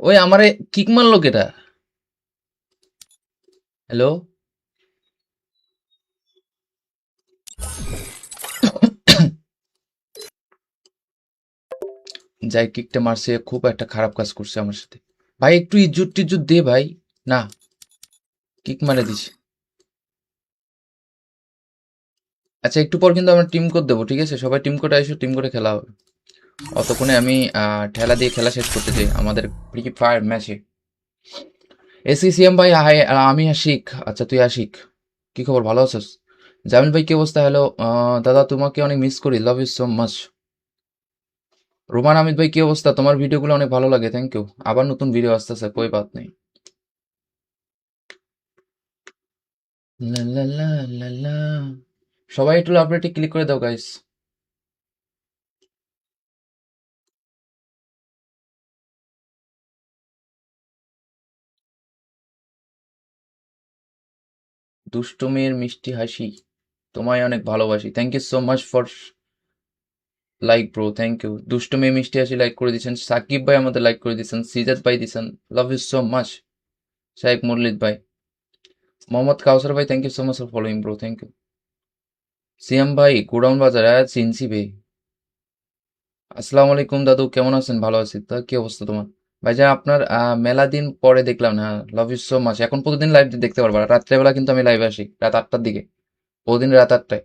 ওই আমারে কিক মারলো কেটা? হ্যালো? যাই কিকটা মারছে, খুব একটা খারাপ কাজ করছে আমার সাথে। ভাই একটু ইজ্জত টিজ্জত দে ভাই। না, কিক মারে দিছে। আচ্ছা, একটু পর কিন্তু আমরা টিম কোড দেবো, ঠিক আছে? সবাই টিম কোডে এসো, টিম কোডে খেলা হবে। অতক্ষণে আমি ঠেলা দিয়ে খেলা শেষ করতে চাই আমাদের ফ্রি ফায়ার ম্যাচে। এসিসিএম ভাই, হাই। আমি আশিক। আচ্ছা, তুই আশিক, কি খবর, ভালো আছিস? জামিল ভাই, কি অবস্থা? হ্যালো। দাদা, তোমাকে অনেক মিস করি, love you so much. Roman Amid ভাই, কি অবস্থা? তোমার ভিডিওগুলো অনেক ভালো লাগে, থ্যাংক ইউ। আবার নতুন ভিডিও আসতেছে, কই বাত নেই। লা লা লা লা লা। সবাই একটু আপডেটে ক্লিক করে দাও গাইস। দুষ্টু মেয়ের মিষ্টি হাসি, তোমায় অনেক ভালোবাসি, thank you so much for like bro, thank you. দুষ্টু মেয়ে মিষ্টি হাসি লাইক করে দিয়েছেন, সাকিব ভাই আমাদের লাইক করে দিয়েছেন, সিজাত ভাই দিয়েছেন, লাভ ইউ সো মাচ। শাহেক মুরলিদ ভাই, মোহাম্মদ কাউসার ভাই, thank you so much for following bro, thank you. Siam ভাই, গোডাউন বাজার, চিনছি ভাই। আসসালামু আলাইকুম দাদু, কেমন আছেন? ভালো আছি। তা কি অবস্থা তোমার? ভাইজান, আপনার মেলা দিন পরে দেখলাম না। Love you so much. এখন প্রতিদিন লাইভ দেখতে পারবা, রাত্রেবেলা কিন্তু আমি লাইভে আসি রাত 8টার দিকে, প্রতিদিন রাত 8টায়।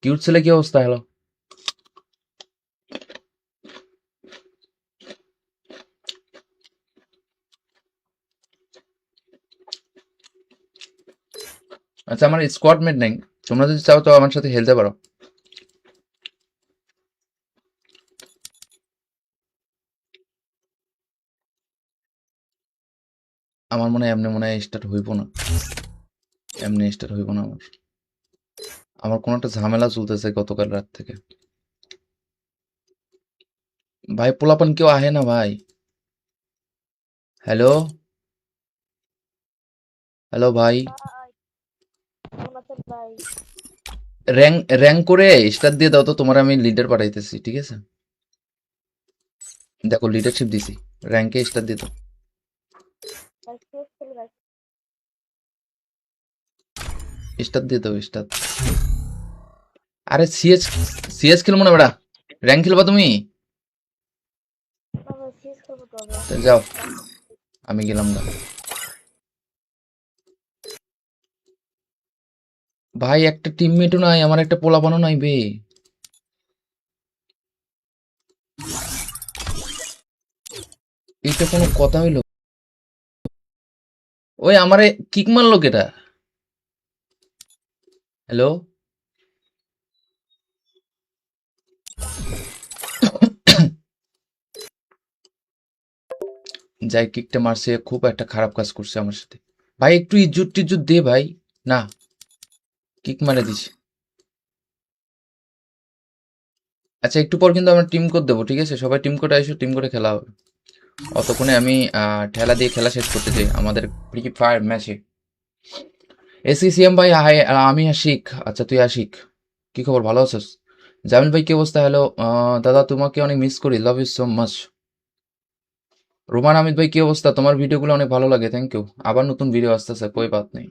কিউট ছেলে, কি অবস্থা? হ্যালো। আচ্ছা, আমার স্কোয়াড মেট নেই, তোমরা যদি চাও তো আমার সাথে খেলতে পারো। আমার মনে হয় এমনি মনে হয় স্টার্ট হইব না, এমনি স্টার্ট হইব না আমার। আমার কোনো একটা ঝামেলা চলতেছে গতকাল রাত থেকে। ভাই, পোলাপান কেউ আহে না ভাই। হ্যালো, হ্যালো ভাই। ভাই কেমন আছেন ভাই? র্যাঙ্ক র্যাঙ্ক করে স্টার দিয়ে দাও তো, তোমার আমি লিডার পাঠাইতেছি, ঠিক আছে? দেখো, লিডারশিপ দিছি, র্যাঙ্কে স্টার দিয়ে দাও। ভাই শেষ খেলি ভাই। স্টার দিয়ে দাও, স্টার। আরে সিএস, সিএস খেলবো না বেড়া, র্যাঙ্ক খেলবা তুমি? না ভাই শেষ করবো তবে। তা যাও, আমি গেলাম গা। ভাই, একটা টিমমেটও নাই, আমার একটা পোলাপানও নাই বে। এটা কোনো কথা হইলো? ওই আমারে কিক মারলো কেটা? হ্যালো? যাই কিকটা মারছে, খুব একটা খারাপ কাজ করছে আমার সাথে। ভাই একটু ইজ্জত টিজ্জত দে ভাই। না, কিক মারে দিছে। আচ্ছা, একটু পর কিন্তু আমরা টিম কোড দেবো, ঠিক আছে? সবাই টিম কোডে এসো, টিম কোডে খেলা হবে। অতক্ষণে আমি ঠেলা দিয়ে খেলা শেষ করতে চাই আমাদের ফ্রি ফায়ার ম্যাচে। এসিসিএম ভাই, হাই। আমি আশিক। আচ্ছা, তুই আশিক, কি খবর, ভালো আছিস? জামিল ভাই, কি অবস্থা? হ্যালো। দাদা, তোমাকে অনেক মিস করি, love you so much. Roman Amid ভাই, কি অবস্থা? তোমার ভিডিওগুলো অনেক ভালো লাগে, থ্যাংক ইউ। আবার নতুন ভিডিও আসতেছে, কই বাত নেই।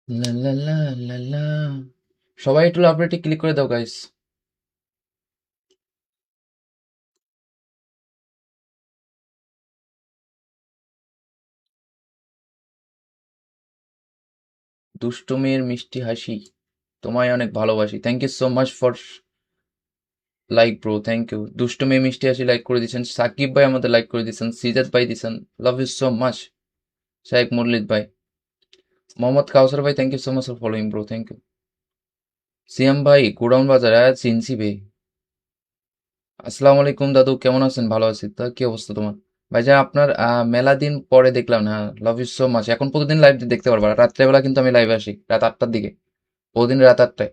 লা লা লা লা লা। সবাই একটু আপডেটে ক্লিক করে দাও গাইস। দুষ্টু মেয়ের মিষ্টি হাসি, তোমায় অনেক ভালোবাসি, thank you so much for like bro, thank you. দুষ্টু মেয়ে মিষ্টি হাসি লাইক করে দিয়েছেন, সাকিব ভাই আমাদের লাইক করে দিয়েছেন, সিজাত ভাই দিয়েছেন, লাভ ইউ সো মাচ। শাহেক মুরলিদ ভাই, মোহাম্মদ কাউসার ভাই, thank you so much for following bro, thank you. Siam ভাই, গোডাউন বাজার, চিনছি ভাই। আসসালামু আলাইকুম দাদু, কেমন আছেন? ভালো আছি। তা কি অবস্থা তোমার? ভাইজান, আপনার মেলা দিন পরে দেখলাম না। Love you so much. এখন প্রতিদিন লাইভ দেখতে পারবা, রাত্রেবেলা কিন্তু আমি লাইভে আসি রাত 8টার দিকে, প্রতিদিন রাত 8টায়।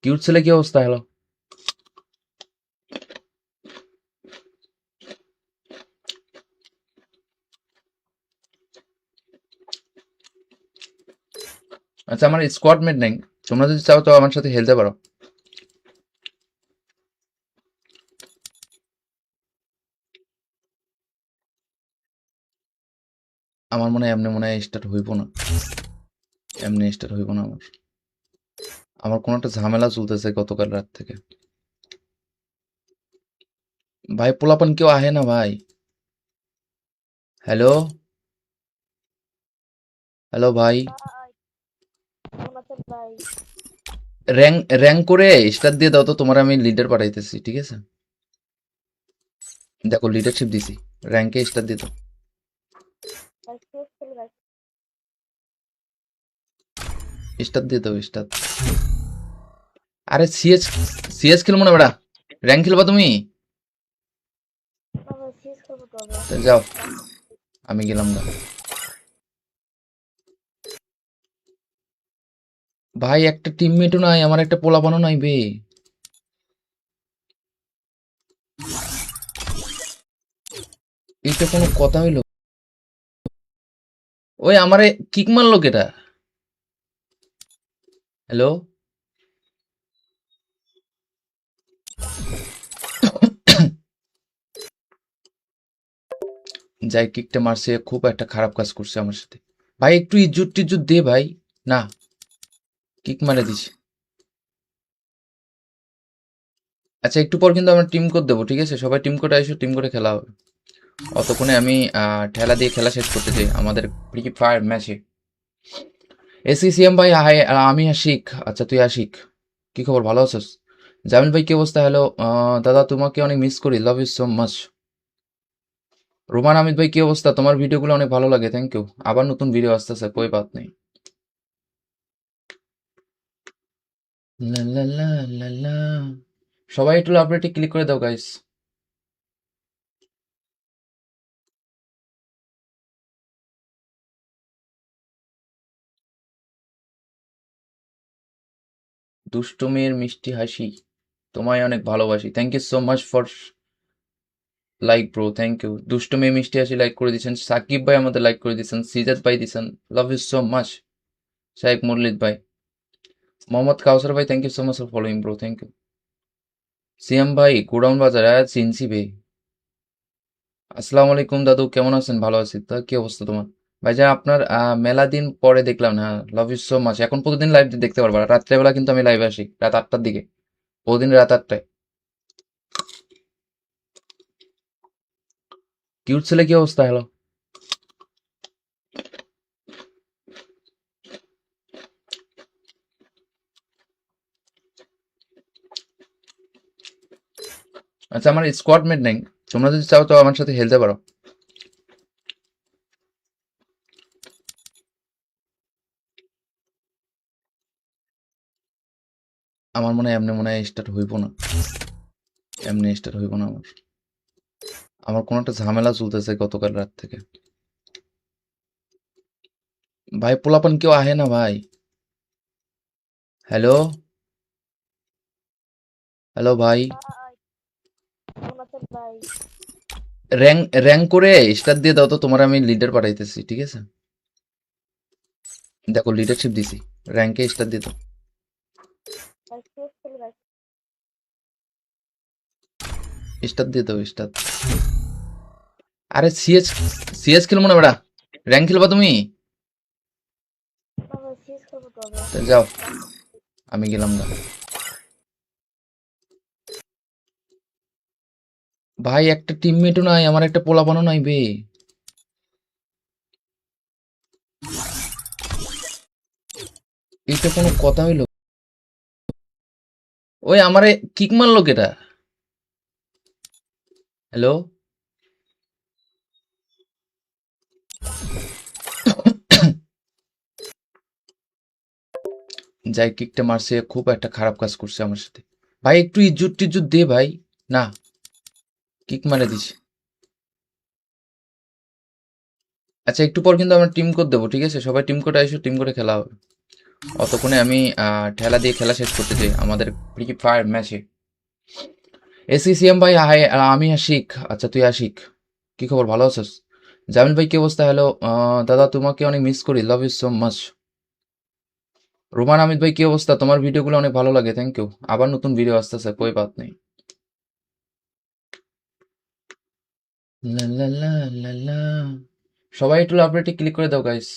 কিউট ছেলে, কি অবস্থা? হ্যালো। আচ্ছা আমার স্কোয়াড মেট নেই, তোমরা যদি চাও তো আমার সাথে খেলতে পারো। আমার মনে হয় স্টার্ট হইব না, এমনি স্টার্ট হইব না আমার। আমার কোনো একটা ঝামেলা চলতেছে গতকাল রাত থেকে। ভাই পোলাপান কেউ আহে না ভাই। হ্যালো, হ্যালো ভাই। ভাই কেমন আছেন ভাই? র্যাঙ্ক র্যাঙ্ক করে স্টার দিয়ে দাও তো, তোমার আমি লিডার পাঠাইতেছি, ঠিক আছে? দেখো লিডারশিপ দিছি, র্যাঙ্কে স্টার দিয়ে দাও। ভাই সিএস খেলি ভাই। স্টার দিয়ে দাও, স্টার। আরে সিএস, সিএস খেলবো না বেটা, র্যাঙ্ক খেলবা তুমি? না ভাই সিএস খেলবো তবে। তা যাও, আমি গেলাম না। ভাই একটা টিমমেটও নাই, আমার একটা পোলাপানও নাই বে। এটা কোনো কথা হইলো? ওই আমারে কিক মারলো কেটা? হ্যালো, যাই কিকটা মারছে, খুব একটা খারাপ কাজ করছে আমার সাথে। ভাই একটু ইজ্জত টিজ্জত দে ভাই। না, কিক মারে দিস। আচ্ছা একটু পর কিন্তু আমরা টিম কোড দেবো, ঠিক আছে? সবাই টিম কোডে এসো, টিম কোডে খেলা হবে। অতক্ষণে আমি ঠেলা দিয়ে খেলা শেষ করতে চাই আমাদের ফ্রি ফায়ার ম্যাচে। এসিসিএম ভাই হাই, আমি আশিক। আচ্ছা তুই আশিক, কি খবর, ভালো আছিস? জামিল ভাই কি অবস্থা? হ্যালো দাদা, তোমাকে অনেক মিস করি, love you so much. Roman Amid ভাই কি অবস্থা? তোমার ভিডিওগুলো অনেক ভালো লাগে, থ্যাংক ইউ। আবার নতুন ভিডিও আসতেছে, কই বাত নেই। লা লা লা লা লা। সবাই একটু লাভ রেটে ক্লিক করে দাও গাইস। দুষ্টু মেয়ের মিষ্টি হাসি, তোমায় অনেক ভালোবাসি, thank you so much for like bro, thank you. দুষ্টু মেয়ে মিষ্টি হাসি লাইক করে দিয়েছেন, সাকিব ভাই আমাদের লাইক করে দিয়েছেন, সিজাত ভাই দিয়েছেন, লাভ ইউ সো মাচ। শাহেক মুরলিদ ভাই, মোহাম্মদ কাউসার ভাই, thank you so much for following bro, thank you. CM ভাই গোডাউন বাজার, চিনছি ভাই। আসসালামু আলাইকুম দাদু, কেমন আছেন? ভালো আছি, তা কি অবস্থা তোমার? ভাইজান আপনার মেলা দিন পরে দেখলাম না, লাভ ইউ সো মাচ। এখন প্রতিদিন লাইভ দেখতে পারবা, রাত্রেবেলা কিন্তু আমি লাইভে আসি রাত 8টার দিকে, প্রতিদিন রাত 8টায়। কিউট ছেলে কি অবস্থা? হ্যালো। আচ্ছা আমার স্কোয়াড মেট নেই, তোমরা যদি চাও তো আমার সাথে খেলতে পারো। আমার মনে হয় স্টার্ট হইব না, এমনি স্টার্ট হইব না আমার। আমার কোনো একটা ঝামেলা চলতেছে গতকাল রাত থেকে। ভাই পোলাপান কেউ আহে না ভাই। হ্যালো, হ্যালো ভাই। ভাই কেমন আছেন ভাই? র্যাঙ্ক করে স্টার দিয়ে দাও তো, তোমার আমি লিডার পাঠাইতেছি, ঠিক আছে? দেখো লিডারশিপ দিছি, র্যাঙ্কে স্টার দিয়ে দাও। ভাই সিএস খেলি ভাই। স্টার দিয়ে দাও, স্টার। আরে সিএস, সিএস খেলবো না বেটা, র্যাঙ্ক খেলবা তুমি? না ভাই সিএস খেলবো তবে। তা যাও, আমি গেলাম না। ভাই একটা টিমমেটও নাই, আমার একটা পোলাপানও নাই বে। এটা কোনো কথা হইলো? ওই আমারে কিক মারলো কেটা? হ্যালো, যাই কিকটা মারছে, খুব একটা খারাপ কাজ করছে আমার সাথে। ভাই একটু ইজ্জত টিজ্জত দে ভাই। না, কিক মারে দিস। আচ্ছা একটু পর কিন্তু আমরা টিম কোড দেবো, ঠিক আছে? সবাই টিম কোডে এসো, টিম কোডে খেলা হবে। অতক্ষণে আমি ঠেলা দিয়ে খেলা শেষ করতে চাই আমাদের ফ্রি ফায়ার ম্যাচে। এসিসিএম ভাই হাই, আমি আশিক। আচ্ছা তুই আশিক, কি খবর, ভালো আছিস? জামিল ভাই কি অবস্থা? হ্যালো দাদা, তোমাকে অনেক মিস করি, love you so much. Roman Amit ভাই, কি অবস্থা? তোমার ভিডিওগুলো অনেক ভালো লাগে, থ্যাংক ইউ। আবার নতুন ভিডিও আসতেছে, কোই বাত নেই। লা লা লা লা লা। সবাই একটু লাভ রেটে ক্লিক করে দাও গাইস।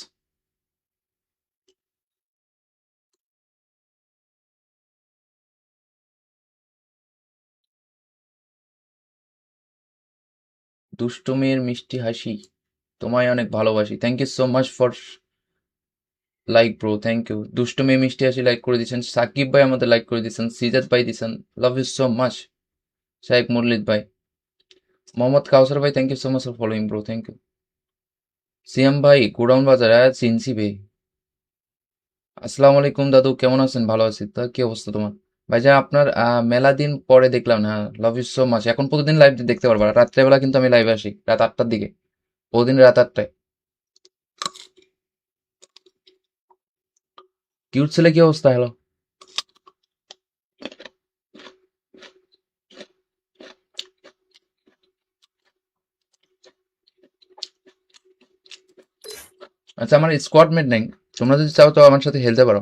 দুষ্টু মেয়ের মিষ্টি হাসি, তোমায় অনেক ভালোবাসি, thank you so much for like bro, thank you. দুষ্টু মেয়ে মিষ্টি হাসি লাইক করে দিয়েছেন, সাকিব ভাই আমাদের লাইক করে দিয়েছেন, সিজাত ভাই দিয়েছেন, love you so much. Shaik মুরলিদ ভাই, মোহাম্মদ কাউসার ভাই, thank you so much for following bro, thank you. Siam ভাই, গোডাউন বাজার চিনছি ভাই। আসসালামু আলাইকুম দাদু, কেমন আছেন? ভালো আছি। তা কি অবস্থা তোমার? ভাইজান আপনার মেলা দিন পরে দেখলাম না, লাভ ইউ সো মাচ। এখন প্রতিদিন লাইভ দেখতে পারবা, রাত্রেবেলা কিন্তু আমি লাইভে আসি রাত 8টার দিকে, প্রতিদিন রাত 8টায়। কিউট ছেলে, কি অবস্থা? হ্যালো। আচ্ছা, আমার স্কোয়াড মেট নেই, তোমরা যদি চাও তো আমার সাথে খেলতে পারো।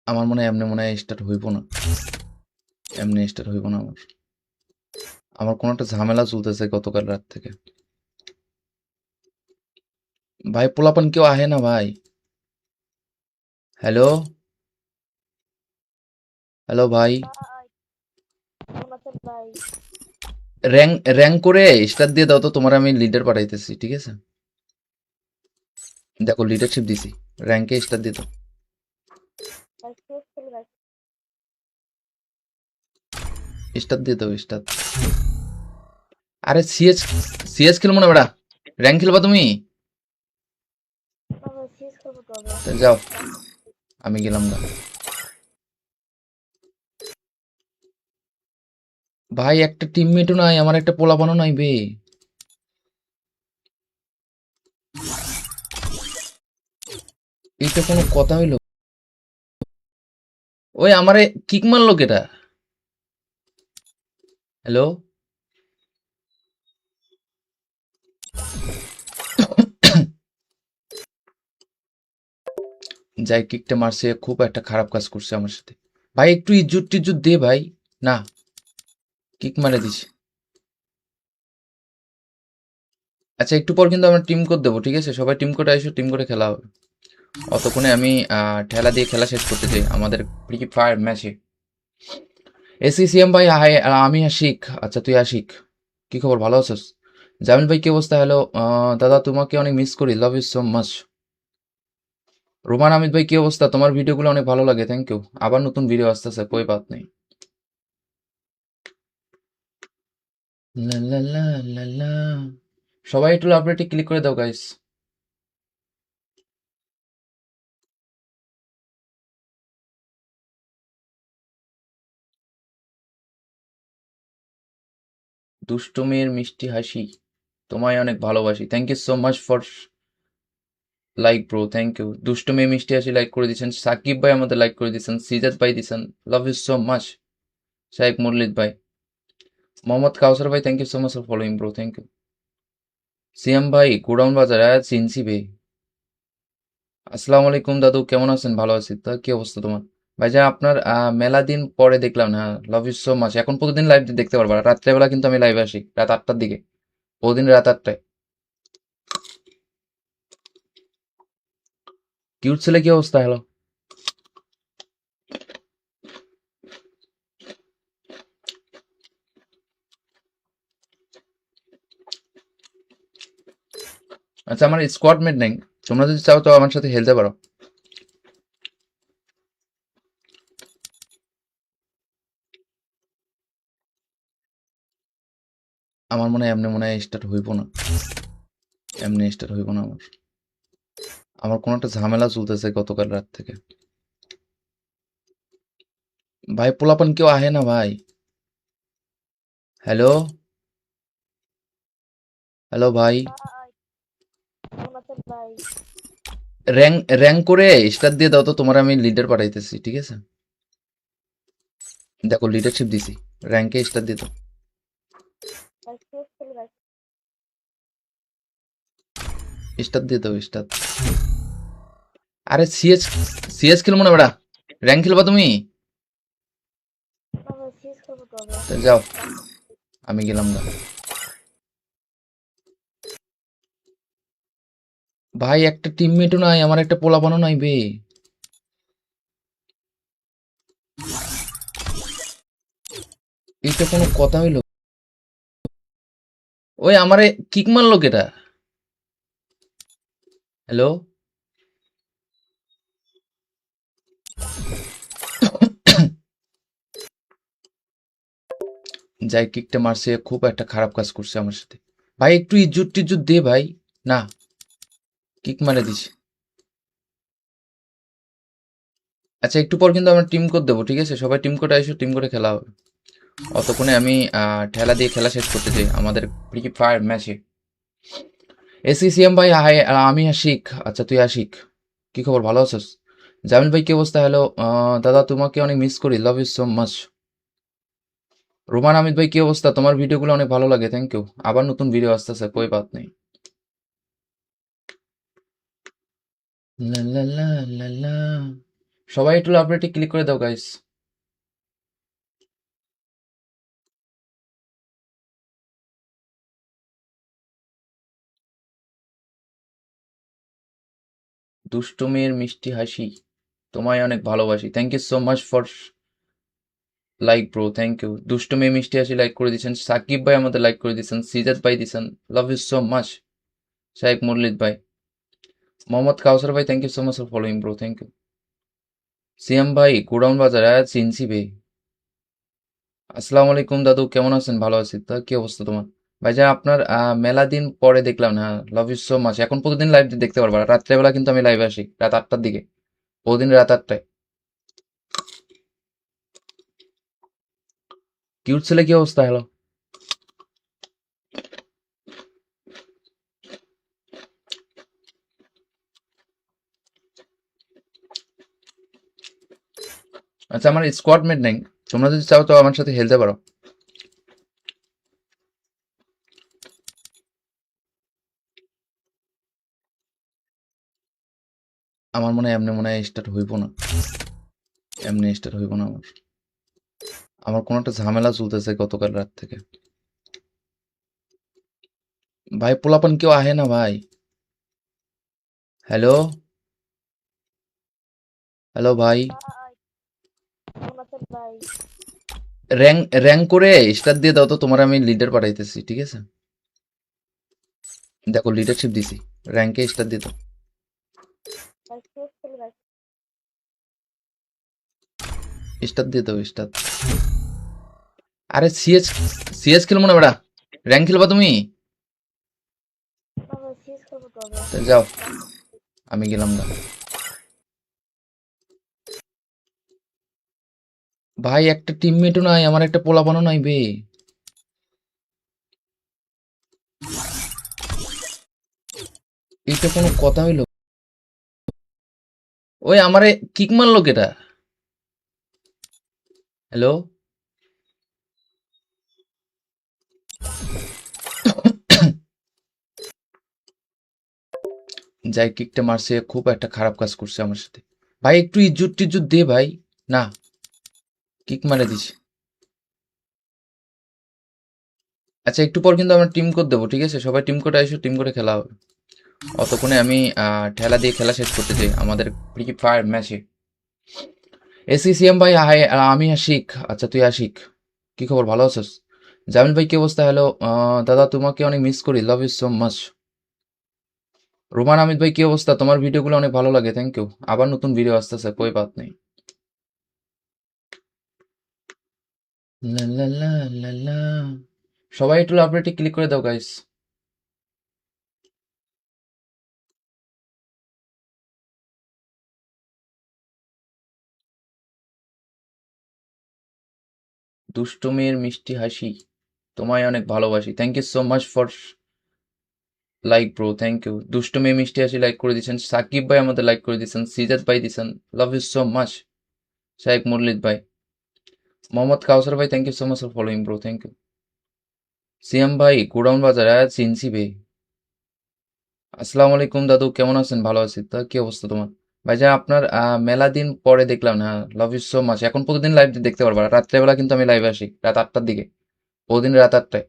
আমার মনে হয় স্টার্ট হইব না, এমনি স্টার্ট হইব না আমার। আমার কোনো একটা ঝামেলা চলতেছে গতকাল রাত থেকে। ভাই পোলাপান কেউ আহে না ভাই। হ্যালো, হ্যালো ভাই। ভাই কেমন আছেন ভাই? র্যাঙ্ক র্যাঙ্ক করে স্টার দিয়ে দাও তো, তোমার আমি লিডার পাঠাইতেছি, ঠিক আছে? দেখো লিডারশিপ দিছি, র্যাঙ্কে স্টার দিয়ে দাও। ভাই সিএস খেলি ভাই। স্টার দিয়ে দাও, স্টার। আরে সিএস, সিএস খেলবো না বেড়া, র্যাঙ্ক খেলবা তুমি? না ভাই সিএস খেলবো তবে। তা যাও, আমি গেলাম না। ভাই একটা টিমমেটও নাই, আমার একটা পোলাপানও নাই বে। এটা কোনো কথা হইলো? ওই আমারে কিক মারলো কেটা? হ্যালো, যাই কিকটা মারছে, খুব একটা খারাপ কাজ করছে আমার সাথে। ভাই একটু ইজ্জত টিজ্জত দে ভাই। না, কিক মারে দিস। আচ্ছা একটু পর কিন্তু আমরা টিম কোড দেবো, ঠিক আছে? সবাই টিম কোডে এসো, টিম কোডে খেলা হবে। অতক্ষণে আমি ঠেলা দিয়ে খেলা শেষ করতে চাই আমাদের ফ্রি ফায়ার ম্যাচে। এসিসিএম ভাই হাই, আমি আশিক। আচ্ছা তুই আশিক, কি খবর, ভালো আছিস? জামিল ভাই, কি অবস্থা? হ্যালো দাদা, তোমাকে অনেক মিস করি, love you so much. Roman Amit ভাই, কি অবস্থা? তোমার ভিডিওগুলো অনেক ভালো লাগে, থ্যাংক ইউ। আবার নতুন ভিডিও আসতেছে, কোই বাত নেই। লা লা লা লা লা। সবাই একটু লাভ রেটে ক্লিক করে দাও গাইস। দুষ্টু মেয়ের মিষ্টি হাসি, তোমায় অনেক ভালোবাসি, thank you so much for like bro, thank you. দুষ্টু মেয়ে মিষ্টি হাসি লাইক করে দিয়েছেন, সাকিব ভাই আমাদের লাইক করে দিয়েছেন, সিজাত ভাই দিয়েছেন, love you so much. Shaik মুরলিদ ভাই, মোহাম্মদ কাউসার ভাই, thank you so much for following bro, thank you. Siam ভাই, গোডাউন বাজার চিনছি ভাই। আসসালামু আলাইকুম দাদু, কেমন আছেন? ভালো আছি। তা কি অবস্থা তোমার? ভাইজান আপনার মেলা দিন পরে দেখলাম না, লাভ ইউ সো মাচ। এখন প্রতিদিন লাইভ দেখতে পারবা, রাত্রেবেলা কিন্তু আমি লাইভে আসি রাত 8টার দিকে, প্রতিদিন রাত 8টায়। কিউট ছেলে, কি অবস্থা? হ্যালো। আচ্ছা আমার স্কোয়াড মেট নেই, তোমরা যদি চাও তো আমার সাথে খেলতে পারো। আমার মনে হয় স্টার্ট হইব না, এমনি স্টার্ট হইব না আমার। আমার কোনো একটা ঝামেলা চলতেছে গতকাল রাত থেকে। ভাই পোলাপান কেউ আহে না ভাই। হ্যালো, হ্যালো ভাই। ভাই কেমন আছেন ভাই? র্যাঙ্ক করে স্টার দিয়ে দাও তো, তোমার আমি লিডার পাঠাইতেছি, ঠিক আছে? দেখো লিডারশিপ দিছি, র্যাঙ্কে স্টার দিয়ে দাও। ভাই সিএস খেলি ভাই। স্টার দিয়ে দাও স্টার। আরে সিএস সিএস খেলবো না বেটা, র্যাঙ্ক খেলবা তুমি? না ভাই সিএস খেলবো তবে। তো যাও, আমি গেলাম না। ভাই একটা টিমমেটও নাই, আমার একটা পোলাপানও নাই বে। এটা কোনো কথা হইলো? ওই আমারে কিক মারলো কেটা? হ্যালো, যাই কিকটা মারছে, খুব একটা খারাপ কাজ করছে আমার সাথে। ভাই একটু ইজ্জত টিজ্জত দে ভাই। না, কিক মারে দিস। আচ্ছা একটু পর কিন্তু আমরা টিম কোড দেবো, ঠিক আছে? সবাই টিম কোডে এসো, টিম কোডে খেলা হবে। অতক্ষণে আমি ঠেলা দিয়ে খেলা শেষ করতে চাই আমাদের ফ্রি ফায়ার ম্যাচে। এসিসিএম ভাই হাই, আমি আশিক। আচ্ছা তুই আশিক, কি খবর, ভালো আছিস? জামিল ভাই কি অবস্থা? হ্যালো দাদা, তোমাকে অনেক মিস করি, love you so much. Roman Amid ভাই কি অবস্থা? তোমার ভিডিওগুলো অনেক ভালো লাগে, থ্যাংক ইউ। আবার নতুন ভিডিও আসতেছে, কই বাত নেই। লা লা লা লা লা। সবাই একটু লাভ রেটে ক্লিক করে দাও গাইস। দুষ্টু মেয়ের মিষ্টি হাসি, তোমায় অনেক ভালোবাসি, thank you so much for like bro, thank you. দুষ্টু মেয়ে মিষ্টি হাসি লাইক করে দিয়েছেন, সাকিব ভাই আমাদের লাইক করে দিয়েছেন, সিজাত ভাই দিয়েছেন, লাভ ইউ সো মাচ। শাহেক মুরলিদ ভাই, মোহাম্মদ কাউসার ভাই, thank you so much for following bro, thank you. CM ভাই গোডাউন বাজার, চিনছি ভাই। আসসালামু আলাইকুম দাদু, কেমন আছেন? ভালো আছি। তা কি অবস্থা তোমার? ভাইজান আপনার মেলা দিন পরে দেখলাম না, লাভ ইউ সো মাচ। এখন প্রতিদিন লাইভ দেখতে পারবা, রাত্রেবেলা কিন্তু আমি লাইভে আসি রাত 8টার দিকে, প্রতিদিন রাত 8টায়। কিউট ছেলে কি অবস্থা? হ্যালো। আচ্ছা আমার স্কোয়াড মেট নেই, তোমরা যদি চাও তো আমার সাথে খেলতে পারো। আমার মনে হয় এমনি মনে হয় স্টার্ট হইব না, এমনি স্টার্ট হইব না আমার। আমার কোনো একটা ঝামেলা চলতেছে গতকাল রাত থেকে। ভাই পোলাপান কেউ আহে না ভাই। হ্যালো, হ্যালো ভাই। ভাই কেমন আছেন ভাই? র্যাঙ্ক র্যাঙ্ক করে স্টার দিয়ে দাও তো, তোমার আমি লিডার পাঠাইতেছি, ঠিক আছে? দেখো লিডারশিপ দিছি, র্যাঙ্কে স্টার দিয়ে দাও। ভাই সিএস খেলি ভাই। স্টার দিয়ে দাও স্টার। আরে সিএস সিএস খেলবো না বেটা, র্যাঙ্ক খেলবা তুমি? না ভাই সিএস খেলবো তবে। তো যাও, আমি গেলাম না। ভাই একটা টিমমেটও নাই, আমার একটা পোলাপানও নাই বে। এটা কোনো কথা হইলো? ওই আমারে কিক মারলো কেটা? হ্যালো, যাই কিকটা মারছে, খুব একটা খারাপ কাজ করছে আমার সাথে। ভাই একটু ইজ্জত টিজ্জত দে ভাই। না, কিক মারে দিস। আচ্ছা একটু পর কিন্তু আমরা টিম কোড দেবো, ঠিক আছে? সবাই টিম কোডে এসো, টিম কোডে খেলা হবে। অতক্ষণে আমি ঠেলা দিয়ে খেলা শেষ করতে চাই আমাদের ফ্রি ফায়ার ম্যাচে। এসিসিএম ভাই হাই, আমি আশিক। আচ্ছা তুই আশিক, কি খবর, ভালো আছিস? জামিল ভাই কি অবস্থা? হ্যালো দাদা, তোমাকে অনেক মিস করি, love you so much. Roman Amid ভাই কি অবস্থা? তোমার ভিডিওগুলো অনেক ভালো লাগে, থ্যাংক ইউ। আবার নতুন ভিডিও আসতেছে, কই বাত নেই। লা লা লা লা লা। সবাই একটু লাভ রেটে ক্লিক করে দাও গাইস। দুষ্টু মেয়ের মিষ্টি হাসি, তোমায় অনেক ভালোবাসি, thank you so much for like bro, thank you. দুষ্টু মেয়ে মিষ্টি হাসি লাইক করে দিয়েছেন, সাকিব ভাই আমাদের লাইক করে দিয়েছেন, সিজাত ভাই দিয়েছেন, লাভ ইউ সো মাচ। শাহেক মুরলিদ ভাই, মোহাম্মদ কাউসার ভাই, thank you so much for following bro, thank you. Siam ভাই গোডাউন বাজারে চিনছি বে। আসসালামু আলাইকুম দাদু, কেমন আছেন? ভালো আছি। তা কি অবস্থা তোমার? ভাইজান আপনার মেলা দিন পরে দেখলাম না। Love you so much. এখন প্রতিদিন লাইভ দেখতে পারবা, রাত্রেবেলা কিন্তু আমি লাইভে আসি রাত 8টার দিকে, প্রতিদিন রাত 8টায়।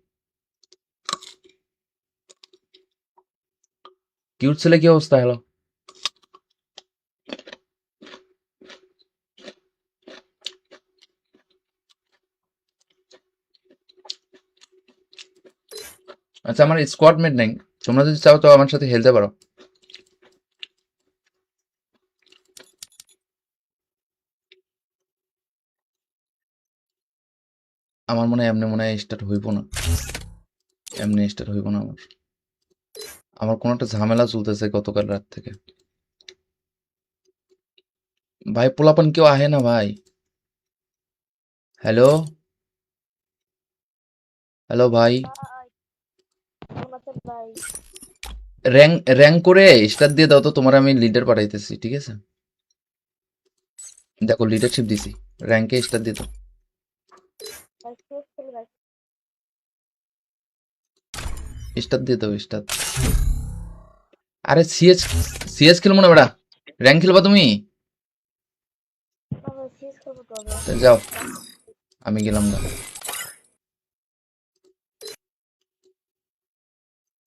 কিউট ছেলে, কি অবস্থা? হ্যালো। আচ্ছা, আমার স্কোয়াড মেট নেই, তোমরা যদি চাও তো আমার সাথে খেলতে পারো। আমার মনে হয় স্টার্ট হইব না, এমনি স্টার্ট হইব না আমার। আমার কোনো একটা ঝামেলা চলতেছে গতকাল রাত থেকে। ভাই পোলাপান কেউ আহে না ভাই। হ্যালো, হ্যালো ভাই। ভাই কেমন আছেন ভাই? র্যাঙ্ক র্যাঙ্ক করে স্টার দিয়ে দাও তো, তোমার আমি লিডার পাঠাইতেছি, ঠিক আছে? দেখো লিডারশিপ দিছি, র্যাঙ্কে স্টার দিয়ে দাও। ভাই সিএস খেলি ভাই। স্টার দিয়ে দাও, স্টার। আরে সিএস, সিএস খেলবো না বেটা, র্যাঙ্ক খেলবা তুমি? না ভাই সিএস খেলবো তবে। তা যাও, আমি গেলাম না।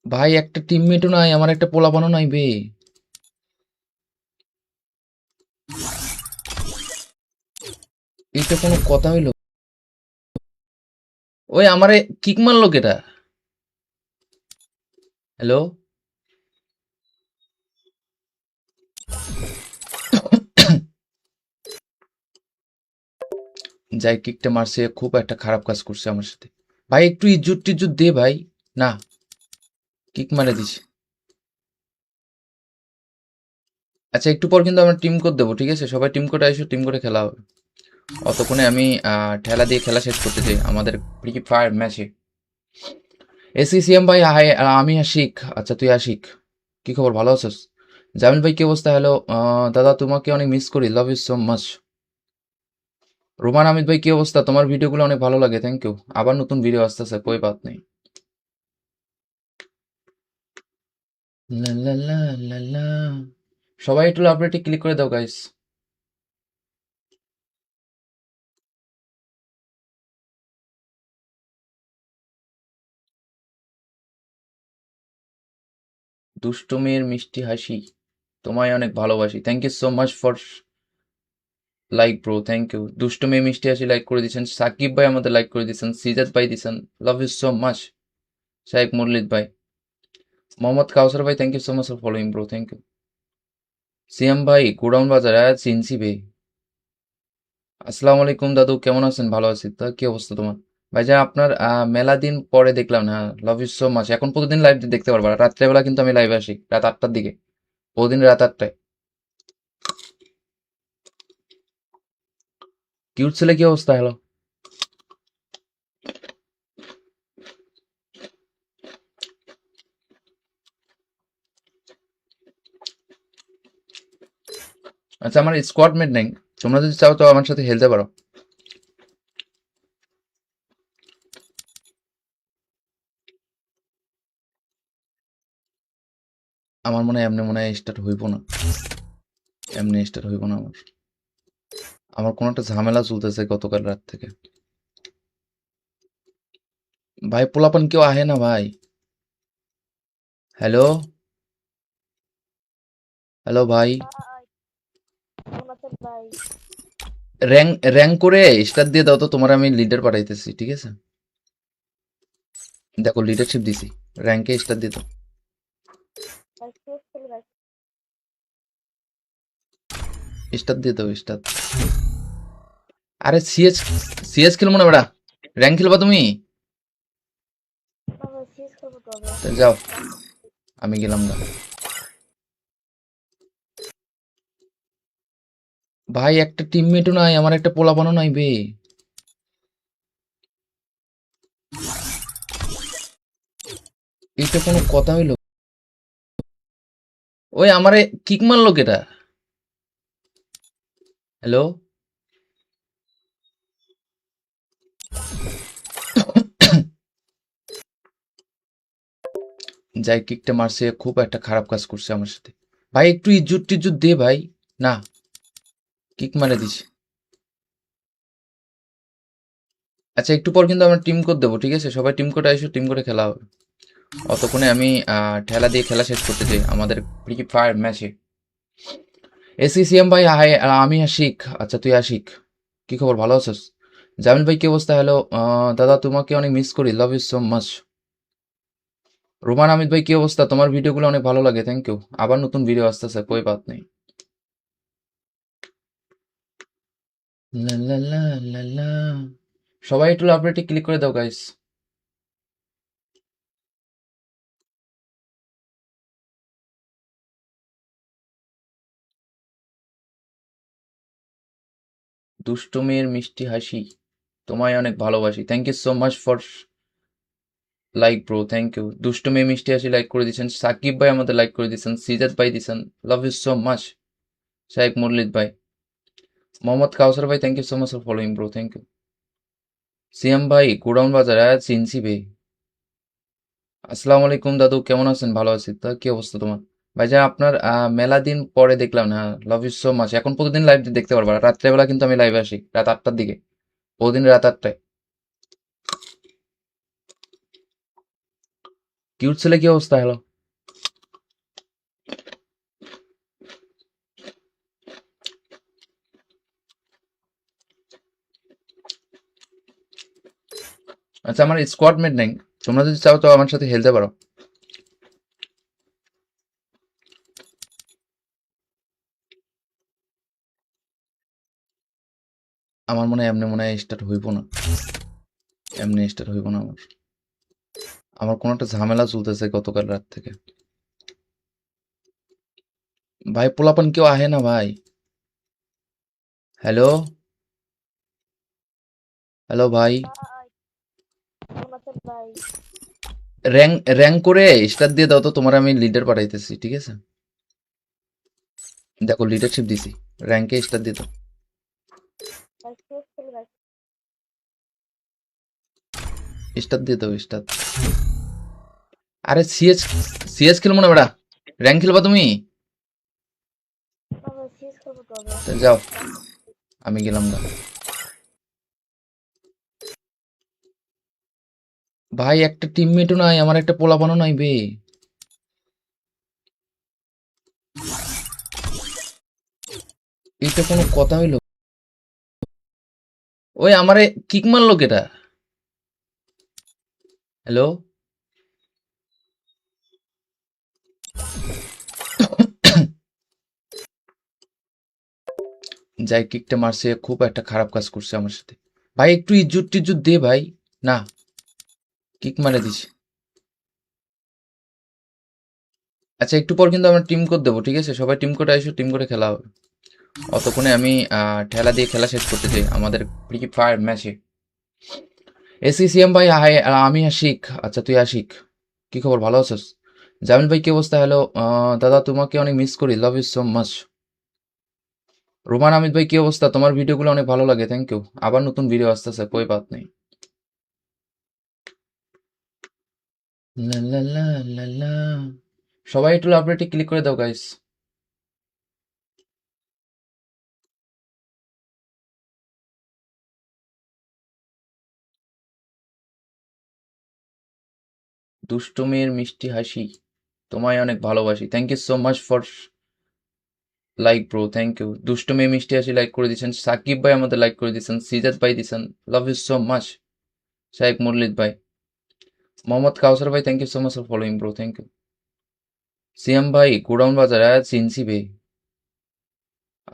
ভাই একটা টিমমেটও নাই, আমার একটা পোলাপানও নাই বে। এটা কোনো কথা হইলো? ওই আমারে কিক মারলো কেটা? হ্যালো। যাই কিকটা মারছে, খুব একটা খারাপ কাজ করছে আমার সাথে। ভাই একটু ইজ্জত টিজ্জত দে ভাই। না, কিক মারে দিস। আচ্ছা একটু পর কিন্তু আমরা টিম কোড দেবো, ঠিক আছে? সবাই টিম কোডে এসো, টিম কোডে খেলা হবে। অতক্ষণে আমি ঠেলা দিয়ে খেলা শেষ করতে চাই আমাদের ফ্রি ফায়ার ম্যাচে। এসিসিএম ভাই হাই, আমি আশিক। আচ্ছা তুই আশিক, কি খবর, ভালো আছিস? জামিল ভাই কি অবস্থা? হ্যালো। দাদা তোমাকে অনেক মিস করি, love you so much. Roman Amid ভাই কি অবস্থা? তোমার ভিডিওগুলো অনেক ভালো লাগে, থ্যাংক ইউ। আবার নতুন ভিডিও আসতেছে, কই বাত নেই। লা লা লা লা লা। সবাই একটু লাভ রেটে ক্লিক করে দাও গাইস। দুষ্টু মেয়ের মিষ্টি হাসি, তোমায় অনেক ভালোবাসি। Thank you so much for like bro, thank you. দুষ্টু মেয়ে মিষ্টি হাসি লাইক করে দিয়েছেন, সাকিব ভাই আমাদের লাইক করে দিয়েছেন, সিজাত ভাই দিয়েছেন, লাভ ইউ সো মাচ। শাহেক মুরলিদ ভাই, মোহাম্মদ কাউসার ভাই, thank you so much for following bro, thank you. Siam ভাই গোডাউন বাজারে চিনছি ভাই। আসসালামু আলাইকুম দাদু, কেমন আছেন? ভালো আছি। তা কি অবস্থা তোমার? ভাইজান আপনার মেলা দিন পরে দেখলাম না। Love you so much. এখন প্রতিদিন লাইভ দেখতে পারবা, রাত্রেবেলা কিন্তু আমি লাইভে আসি রাত 8টার দিকে, প্রতিদিন রাত 8টায়। কিউট ছেলে, কি অবস্থা? হ্যালো। আচ্ছা আমার স্কোয়াড মেট নেই, তোমরা যদি চাও তো আমার সাথে খেলতে পারো। আমার মনে হয় স্টার্ট হইব না, এমনি স্টার্ট হইব না আমার। আমার কোনো একটা ঝামেলা চলতেছে গতকাল রাত থেকে। ভাই পোলাপান কেউ আহে না ভাই। হ্যালো, হ্যালো ভাই। ভাই কেমন আছেন ভাই? র্যাঙ্ক করে স্টার দিয়ে দাও তো, তোমার আমি লিডার পাঠাইতেছি, ঠিক আছে? দেখো লিডারশিপ দিছি, র্যাঙ্কে স্টার দিয়ে দাও। ভাই সিএস খেলি ভাই। স্টার দিয়ে দাও, স্টার। আরে সিএস, সিএস খেলবো না বেটা, র্যাঙ্ক খেলবা তুমি? না ভাই সিএস খেলবো তবে। তা যাও, আমি গেলাম না। ভাই একটা টিমমেটও নাই, আমার একটা পোলাপানও নাই বে। এটা কোনো কথা হইলো? ওই আমারে কিক মারলো কেটা? হ্যালো। যাই কিকটা মারছে খুব একটা খারাপ কাজ করছে আমার সাথে। ভাই একটু ইজ্জত টিজ্জত দে ভাই। না, কিক মারে দিস। আচ্ছা একটু পর কিন্তু আমরা টিম কোড দেবো, ঠিক আছে? সবাই টিম কোডে এসো, টিম কোডে খেলা হবে। অতক্ষণে আমি ঠেলা দিয়ে খেলা শেষ করতে চাই আমাদের ফ্রি ফায়ার ম্যাচে। এসিসিএম ভাই হাই, আমি আশিক। আচ্ছা তুই আশিক, কি খবর, ভালো আছিস? জামিল ভাই কি অবস্থা? হ্যালো দাদা, তোমাকে অনেক মিস করি, love you so much. Roman Amid ভাই কি অবস্থা? তোমার ভিডিওগুলো অনেক ভালো লাগে, থ্যাংক ইউ। আবার নতুন ভিডিও আসতেছে, কই বাত নেই। লা লা লা লা লা। সবাই একটু লাভ রেটে ক্লিক করে দাও গাইস। দুষ্টু মেয়ের মিষ্টি হাসি, তোমায় অনেক ভালোবাসি, thank you so much for like bro, thank you. দুষ্টু মেয়ে মিষ্টি হাসি লাইক করে দিয়েছেন, সাকিব ভাই আমাদের লাইক করে দিয়েছেন, সিজাত ভাই দিয়েছেন, লাভ ইউ সো মাচ। শাহেক মুরলিদ ভাই, মোহাম্মদ কাউসার ভাই, thank you so much for following bro, thank you. Siam ভাই গোডাউন বাজার চিনছি ভাই। আসসালামু আলাইকুম দাদু, কেমন আছেন? ভালো আছি। তা কি অবস্থা তোমার? ভাইজান আপনার মেলা দিন পরে দেখলাম না, লাভ ইউ সো মাচ। এখন প্রতিদিন লাইভ দেখতে পারবা, রাত্রেবেলা কিন্তু আমি লাইভে আসি রাত 8টার দিকে, প্রতিদিন রাত 8টায়। কিউট ছেলে কি অবস্থা? হ্যালো। আচ্ছা আমার স্কোয়াড মেট নেই, তোমরা যদি চাও তো আমার সাথে খেলতে পারো। আমার মনে হয় এমনি মনে হয় স্টার্ট হইব না, এমনি স্টার্ট হইব না আমার। আমার কোনো একটা ঝামেলা চলতেছে গতকাল রাত থেকে। ভাই পোলাপান কেউ আহে না ভাই। হ্যালো, হ্যালো ভাই। ভাই কেমন আছেন ভাই? র্যাঙ্ক র্যাঙ্ক করে স্টার দিয়ে দাও তো, তোমার আমি লিডার পাঠাইতেছি, ঠিক আছে? দেখো লিডারশিপ দিছি, র্যাঙ্কে স্টার দিয়ে দাও। ভাই শেষ খেলে ভাই। স্টার দিয়ে দাও, স্টার। আরে সিএস, সিএস খেলবো না বেড়া, র্যাঙ্ক খেলবা তুমি? না ভাই শেষ করবো তবে। তা যাও, আমি গেলাম না। ভাই একটা টিমমেটও নাই, আমার একটা পোলাপানও নাই বে। এটা কোনো কথা হইলো? ওই আমারে কিক মারলো কেটা? হ্যালো। যাই কিকটা মারছে খুব একটা খারাপ কাজ করছে আমার সাথে। ভাই একটু ইজ্জত টিজ্জত দে ভাই। না, কিক মারে দিস। আচ্ছা একটু পর কিন্তু আমরা টিম কোড দেবো, ঠিক আছে? সবাই টিম কোডে এসো, টিম কোডে খেলা হবে। অতক্ষণে আমি ঠেলা দিয়ে খেলা শেষ করতে চাই আমাদের ফ্রি ফায়ার ম্যাচে। এসিসিএম ভাই হাই, আমি আশিক। আচ্ছা তুই আশিক, কি খবর, ভালো আছিস? জামিল ভাই কি অবস্থা? হ্যালো দাদা, তোমাকে অনেক মিস করি, love you so much. Roman Amid ভাই কি অবস্থা? তোমার ভিডিওগুলো অনেক ভালো লাগে, থ্যাংক ইউ। আবার নতুন ভিডিও আসতেছে, কই বাত নেই। লা লা লা লা লা। সবাই একটু লাভ রেটে ক্লিক করে দাও গাইস। দুষ্টু মেয়ের মিষ্টি হাসি, তোমায় অনেক ভালোবাসি, thank you so much for like bro, thank you. দুষ্টু মেয়ে মিষ্টি হাসি লাইক করে দিয়েছেন, সাকিব ভাই আমাদের লাইক করে দিয়েছেন, সিজাত ভাই দিয়েছেন, লাভ ইউ সো মাচ। শাহেক মুরলিদ ভাই, মোহাম্মদ কাউসার ভাই, thank you so much for following bro, thank you. Siam ভাই গোডাউন বাজার চিনছি ভাই।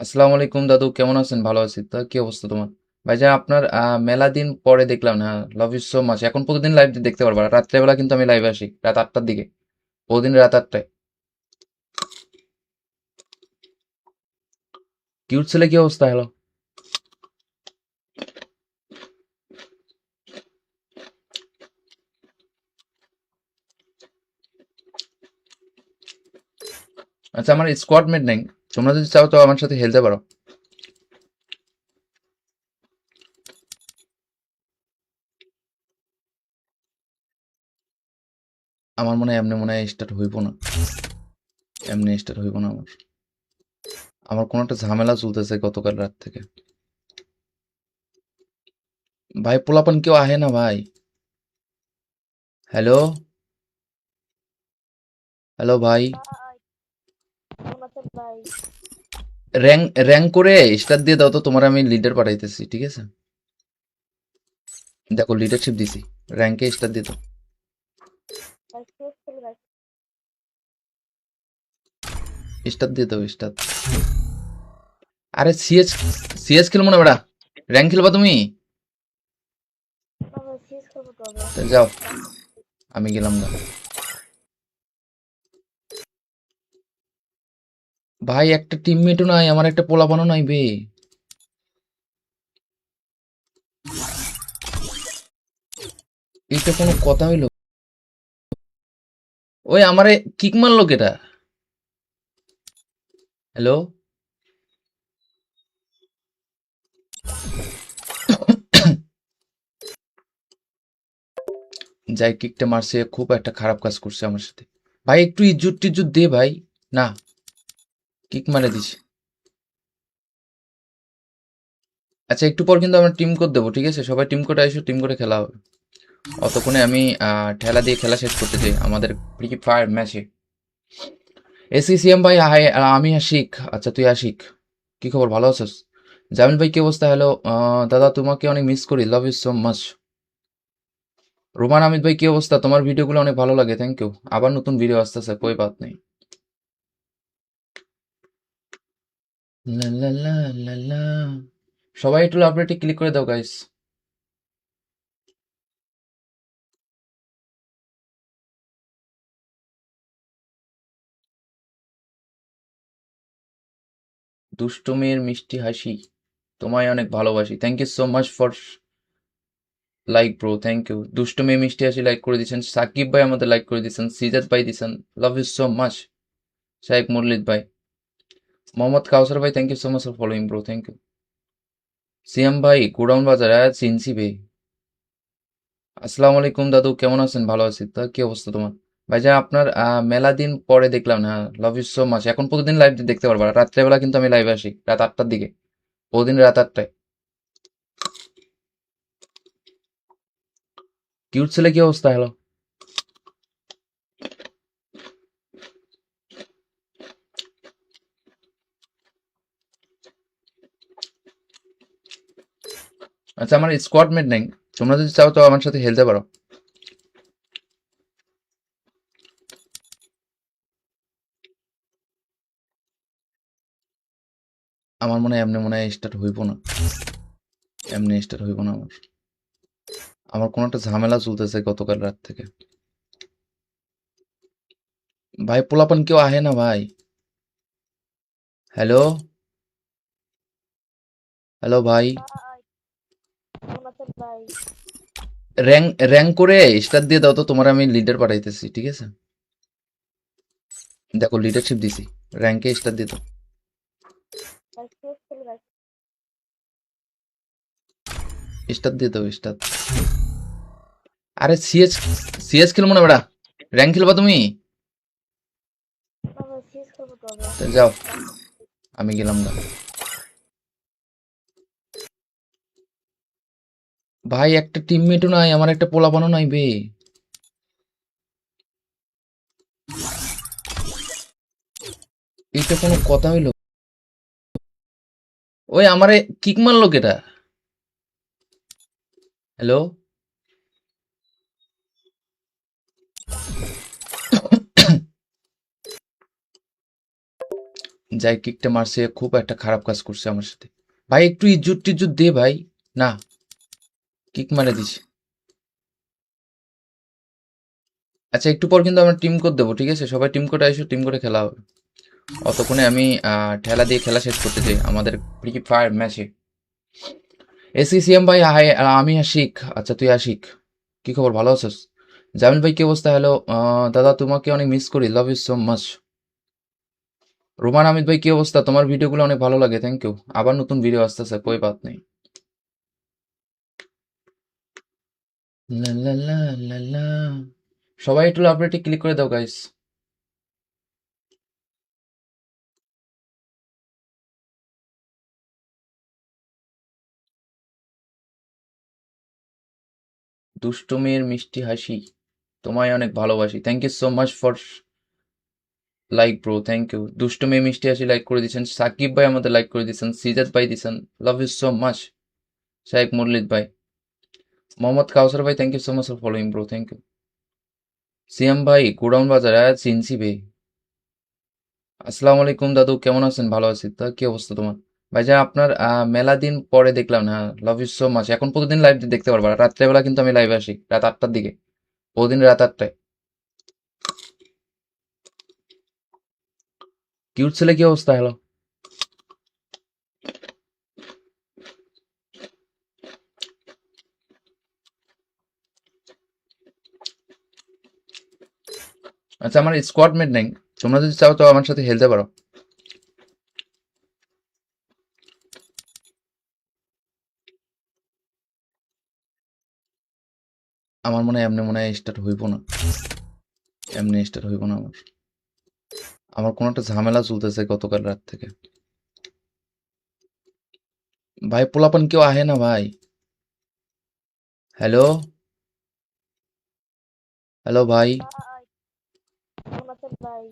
আসসালামু আলাইকুম দাদু, কেমন আছেন? ভালো আছি। তা কি অবস্থা তোমার? ভাইজান আপনার মেলা দিন পরে দেখলাম না, লাভ ইউ সো মাচ। এখন প্রতিদিন লাইভ দেখতে পারবা, রাত্রেবেলা কিন্তু আমি লাইভে আসি রাত 8টার দিকে, প্রতিদিন রাত 8টায়। কিউট ছেলে কি অবস্থা? হ্যালো। আচ্ছা আমার স্কোয়াড মেট নেই, তোমরা যদি চাও তো আমার সাথে খেলতে পারো। আমার মনে হয় এমনি মনে হয় স্টার্ট হইব না, এমনি স্টার্ট হইব না আমার। আমার কোনো একটা ঝামেলা চলতেছে গতকাল রাত থেকে। ভাই পোলাপান কেউ আহে না ভাই। হ্যালো, হ্যালো ভাই। ভাই কেমন আছেন ভাই? র্যাঙ্ক র্যাঙ্ক করে স্টার দিয়ে দাও তো, তোমার আমি লিডার পাঠাইতেছি, ঠিক আছে? দেখো লিডারশিপ দিছি, র্যাঙ্কে স্টার দিয়ে দাও। ভাই সিএস খেলি ভাই। স্টার দিয়ে দাও, স্টার। আরে সিএস, সিএস খেলবো না বেড়া, র্যাঙ্ক খেলবা তুমি? না ভাই সিএস খেলবো তবে। তা যাও, আমি গেলাম না। ভাই একটা টিমমেটও নাই, আমার একটা পোলাপানও নাই বে। এটা কোনো কথা হইলো? ওই আমারে কিক মারলো কেটা? হ্যালো, যাই কিকটা মারছে, খুব একটা খারাপ কাজ করছে আমার সাথে। ভাই একটু ইজ্জত টিজ্জত দে ভাই। না, কিক মারে দিস। আচ্ছা একটু পর কিন্তু আমরা টিম কোড দেবো, ঠিক আছে? সবাই টিম কোডে এসো, টিম কোডে খেলা হবে। অতক্ষণে আমি ঠেলা দিয়ে খেলা শেষ করতে চাই আমাদের ফ্রি ফায়ার ম্যাচে। এসিসিএম ভাই হাই, আমি আশিক। আচ্ছা তুই আশিক, কি খবর, ভালো আছিস? জামিল ভাই কি অবস্থা? হ্যালো দাদা, তোমাকে অনেক মিস করি, love you so much. Roman Amid ভাই কি অবস্থা? তোমার ভিডিওগুলো অনেক ভালো লাগে, থ্যাংক ইউ। আবার নতুন ভিডিও আসতেছে, কই বাত নেই। লা লা লা লা লা। সবাই একটু লাভ রেটে ক্লিক করে দাও গাইস। দুষ্টু মেয়ের মিষ্টি হাসি, তোমায় অনেক ভালোবাসি, thank you so much for like bro, thank you. দুষ্টু মেয়ে মিষ্টি হাসি লাইক করে দিয়েছেন, সাকিব ভাই আমাদের লাইক করে দিয়েছেন, সিজাত ভাই দিয়েছেন, লাভ ইউ সো মাচ। শাহেক মুরলিদ ভাই, মোহাম্মদ কাউসার ভাই, thank you so much for following bro, thank you. CM ভাই গোডাউন বাজার, চিনছি ভাই। আসসালামু আলাইকুম দাদু, কেমন আছেন? ভালো আছি। তা কি অবস্থা তোমার? ভাইজান আপনার মেলা দিন পরে দেখলাম না, লাভ ইউ সো মাচ। এখন প্রতিদিন লাইভ দেখতে পারবা, রাত্রেবেলা কিন্তু আমি লাইভে আসি রাত 8টার দিকে, প্রতিদিন রাত 8টায়। কিউট ছেলে কি অবস্থা? হ্যালো। আচ্ছা আমার স্কোয়াড মেট নেই, তোমরা যদি চাও তো আমার সাথে খেলতে পারো। আমার মনে হয় এমনি মনে হয় স্টার্ট হইব না, এমনি স্টার্ট হইব না আমার। আমার কোনো একটা ঝামেলা চলতেছে গতকাল রাত থেকে। ভাই পোলাপান কেউ আহে না ভাই। হ্যালো, হ্যালো ভাই। ভাই কেমন আছেন ভাই? র্যাঙ্ক করে স্টার দিয়ে দাও তো, তোমার আমি লিডার পাঠাইতেছি, ঠিক আছে? দেখো লিডারশিপ দিছি, র্যাঙ্কে স্টার দিয়ে দাও। ভাই সিএস খেলি ভাই। স্টার দিয়ে দাও, স্টার। আরে সিএস, সিএস খেলবো না বেড়া, র্যাঙ্ক খেলবা তুমি? না ভাই সিএস খেলবো তবে। তা যাও, আমি গেলাম না। ভাই একটা টিমমেটও নাই, আমার একটা পোলাপানও নাই বে। এটা কোনো কথা হইলো? ওই আমারে কিক মারলো কেটা? হ্যালো, যাই কিকটা মারছে, খুব একটা খারাপ কাজ করছে আমার সাথে। ভাই একটু ইজ্জত টিজ্জত দে ভাই। না, কিক মারে দিস। আচ্ছা একটু পর কিন্তু আমরা টিম কোড দেবো, ঠিক আছে? সবাই টিম কোডে এসো, টিম কোডে খেলা হবে। অতক্ষণে আমি ঠেলা দিয়ে খেলা শেষ করতে চাই আমাদের ফ্রি ফায়ার ম্যাচে। এসিসিএম ভাই হাই, আমি আশিক। আচ্ছা তুই আশিক, কি খবর, ভালো আছিস? জামিল ভাই কি অবস্থা? হ্যালো দাদা, তোমাকে অনেক মিস করি, love you so much. Roman Amid ভাই কি অবস্থা? তোমার ভিডিওগুলো অনেক ভালো লাগে, থ্যাংক ইউ। আবার নতুন ভিডিও আসতেছে, কই বাত নেই। লা লা লা লা লা। সবাই একটু লাভ রেটে ক্লিক করে দাও গাইস। দুষ্টু মেয়ের মিষ্টি হাসি, তোমায় অনেক ভালোবাসি। Thank you so much for like bro, thank you. দুষ্টু মেয়ে মিষ্টি হাসি লাইক করে দিয়েছেন, সাকিব ভাই আমাদের লাইক করে দিয়েছেন, সিজাত ভাই দিয়েছেন, লাভ ইউ সো মাচ। শাহেক মুরলিদ ভাই, মোহাম্মদ কাউসার ভাই, thank you so much for following bro, thank you. Siam ভাই গোডাউন বাজার চিনছি বে। আসসালামু আলাইকুম দাদু, কেমন আছেন? ভালো আছি। তা কি অবস্থা তোমার? ভাইজান আপনার মেলা দিন পরে দেখলাম না, লাভ ইউ সো মাচ। এখন প্রতিদিন লাইভ দেখতে পারবা, রাত্রেবেলা কিন্তু আমি লাইভে আসি রাত 8টার দিকে, প্রতিদিন রাত 8টায়। কিউট ছেলে, কি অবস্থা? হ্যালো। আচ্ছা, আমার স্কোয়াড মেট নেই, তোমরা যদি চাও তো আমার সাথে খেলতে পারো। আমার মনে হয় এমনি মনে হয় স্টার্ট হইব না, এমনি স্টার্ট হইব না। আমার আমার কোনো একটা ঝামেলা চলতেছে গতকাল রাত থেকে। ভাই পোলাপান কেউ আহে না ভাই। হ্যালো, হ্যালো ভাই। ভাই কেমন আছেন ভাই?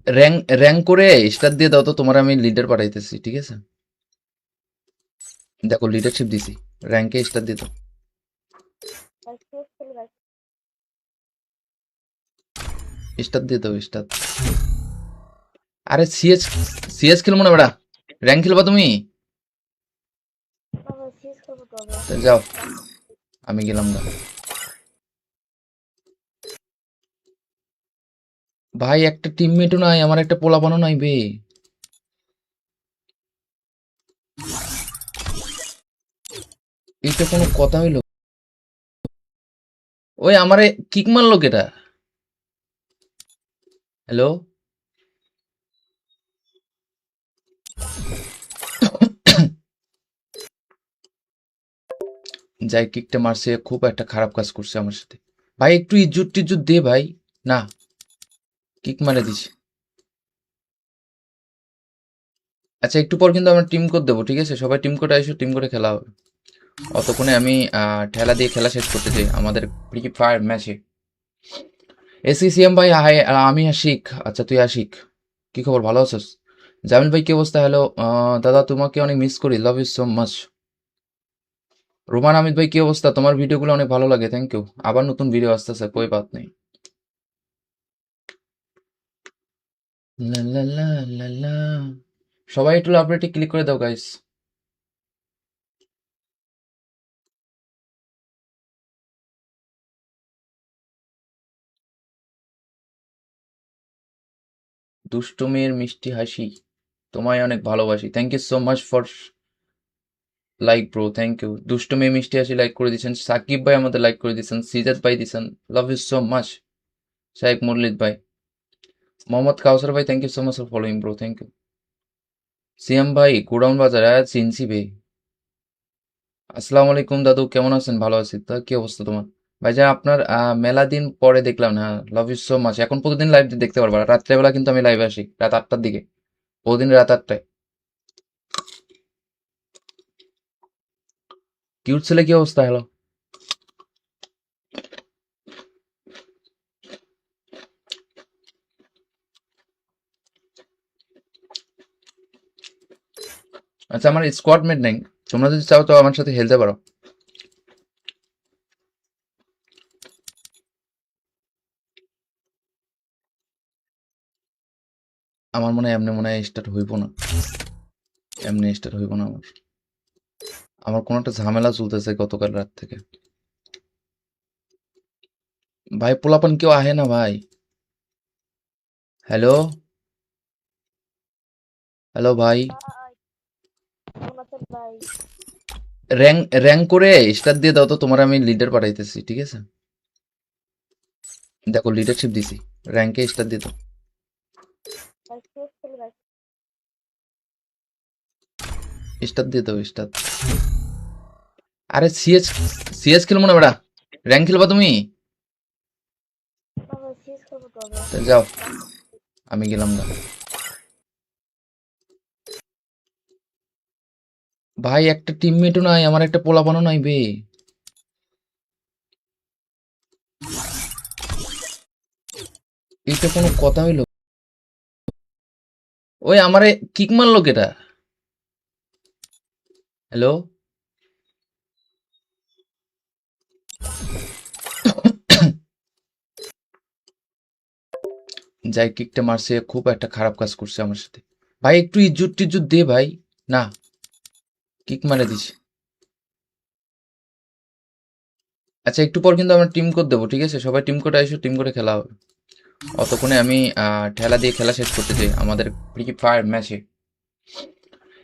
র্যাঙ্ক র্যাঙ্ক করে স্টার দিয়ে দাও তো, তোমার আমি লিডার পাঠাইতেছি, ঠিক আছে? দেখো লিডারশিপ দিছি, র্যাঙ্কে স্টার দিয়ে দাও। ভাই সিএস খেলি ভাই। স্টার দিয়ে দাও, স্টার। আরে সিএস, সিএস খেলবো না বেড়া, র্যাঙ্ক খেলবা তুমি? না ভাই সিএস খেলবো তবে। তাহলে যাও, আমি গেলাম না। ভাই একটা টিমমেটও নাই, আমার একটা পোলাপানও নাই বে। এইটা কোনো কথা হইলো? ওই আমারে কিক মারলো কেটা? হ্যালো, যাই কিকটা মারছে, খুব একটা খারাপ কাজ করছে আমার সাথে। ভাই একটু ইজ্জত টিজ্জত দে ভাই। না, কিক মারে দিছে। আচ্ছা একটু পর কিন্তু আমরা টিম কোড দেবো, ঠিক আছে? সবাই টিম কোডে এসো, টিম কোডে খেলা হবে। অতক্ষণে আমি ঠেলা দিয়ে খেলা শেষ করতে চাই আমাদের ফ্রি ফায়ার ম্যাচে। এসিসিএম ভাই হাই, আমি আশিক। আচ্ছা তুই আশিক, কি খবর, ভালো আছিস? জামিল ভাই কি অবস্থা? হ্যালো দাদা, তোমাকে অনেক মিস করি, love you so much. Roman Amid ভাই কি অবস্থা? তোমার ভিডিওগুলো অনেক ভালো লাগে, থ্যাংক ইউ। আবার নতুন ভিডিও আসতেছে, কই বাত নেই। লা লা লা লা লা। সবাই একটু লাভ রেটে ক্লিক করে দাও গাইস। দুষ্টু মেয়ের মিষ্টি হাসি, তোমায় অনেক ভালোবাসি। Thank you so much for like bro, thank you. দুষ্টু মেয়ে মিষ্টি হাসি লাইক করে দিয়েছেন, সাকিব ভাই আমাদের লাইক করে দিয়েছেন, সিজাত ভাই দিয়েছেন, লাভ ইউ সো মাচ। শাহেক মুরলিদ ভাই, মোহাম্মদ কাউসার ভাই, thank you so much for following bro, thank you. Siam ভাই গোডাউন বাজার চিনছি বে। আসসালামু আলাইকুম দাদু, কেমন আছেন? ভালো আছি। তা কি অবস্থা তোমার? ভাইজান আপনার মেলা দিন পরে দেখলাম না, লাভ ইউ সো মাচ। এখন প্রতিদিন লাইভ দেখতে পারবা, রাত্রেবেলা কিন্তু আমি লাইভে আসি রাত 8টার দিকে, প্রতিদিন রাত 8টায়। কিউট ছেলে, কি অবস্থা? হ্যালো। আচ্ছা আমার স্কোয়াড মেট নেই, তোমরা যদি চাও তো আমার সাথে খেলতে পারো। আমার মনে হয় এমনি মনে হয় স্টার্ট হইব না, এমনি স্টার্ট হইব না। আমার আমার কোনো একটা ঝামেলা চলতেছে গতকাল রাত থেকে। ভাই পোলাপান কেউ আহে না ভাই। হ্যালো, হ্যালো ভাই। ভাই কেমন আছেন ভাই? র্যাঙ্ক র্যাঙ্ক করে স্টার দিয়ে দাও তো, তোমার আমি লিডার পাঠাইতেছি, ঠিক আছে? দেখো লিডারশিপ দিছি, র্যাঙ্কে স্টার দিয়ে দাও। ভাই সিএস খেলি ভাই। স্টার দিয়ে দাও, স্টার। আরে সিএস, সিএস খেলবো না বেড়া, র্যাঙ্ক খেলবা তুমি? তবে সিজ করবো তবে। তা যাও, আমি গেলাম না। ভাই একটা টিমমেটও নাই, আমার একটা পোলাপানও নাই বে। এটা কোনো কথা হইলো? ওই আমারে কিক মারলো কেটা? হ্যালো? যাই কিকটা মারছে, খুব একটা খারাপ কাজ করছে আমার সাথে। ভাই একটু ইজ্জত টিজ্জত দে ভাই। না, কিক মারে দিস। আচ্ছা একটু পর কিন্তু আমরা টিম কোড দেবো, ঠিক আছে? সবাই টিম কোডে এসো, টিম কোডে খেলা হবে। অতক্ষণে আমি ঠেলা দিয়ে খেলা শেষ করতে চাই আমাদের ফ্রি ফায়ার ম্যাচে।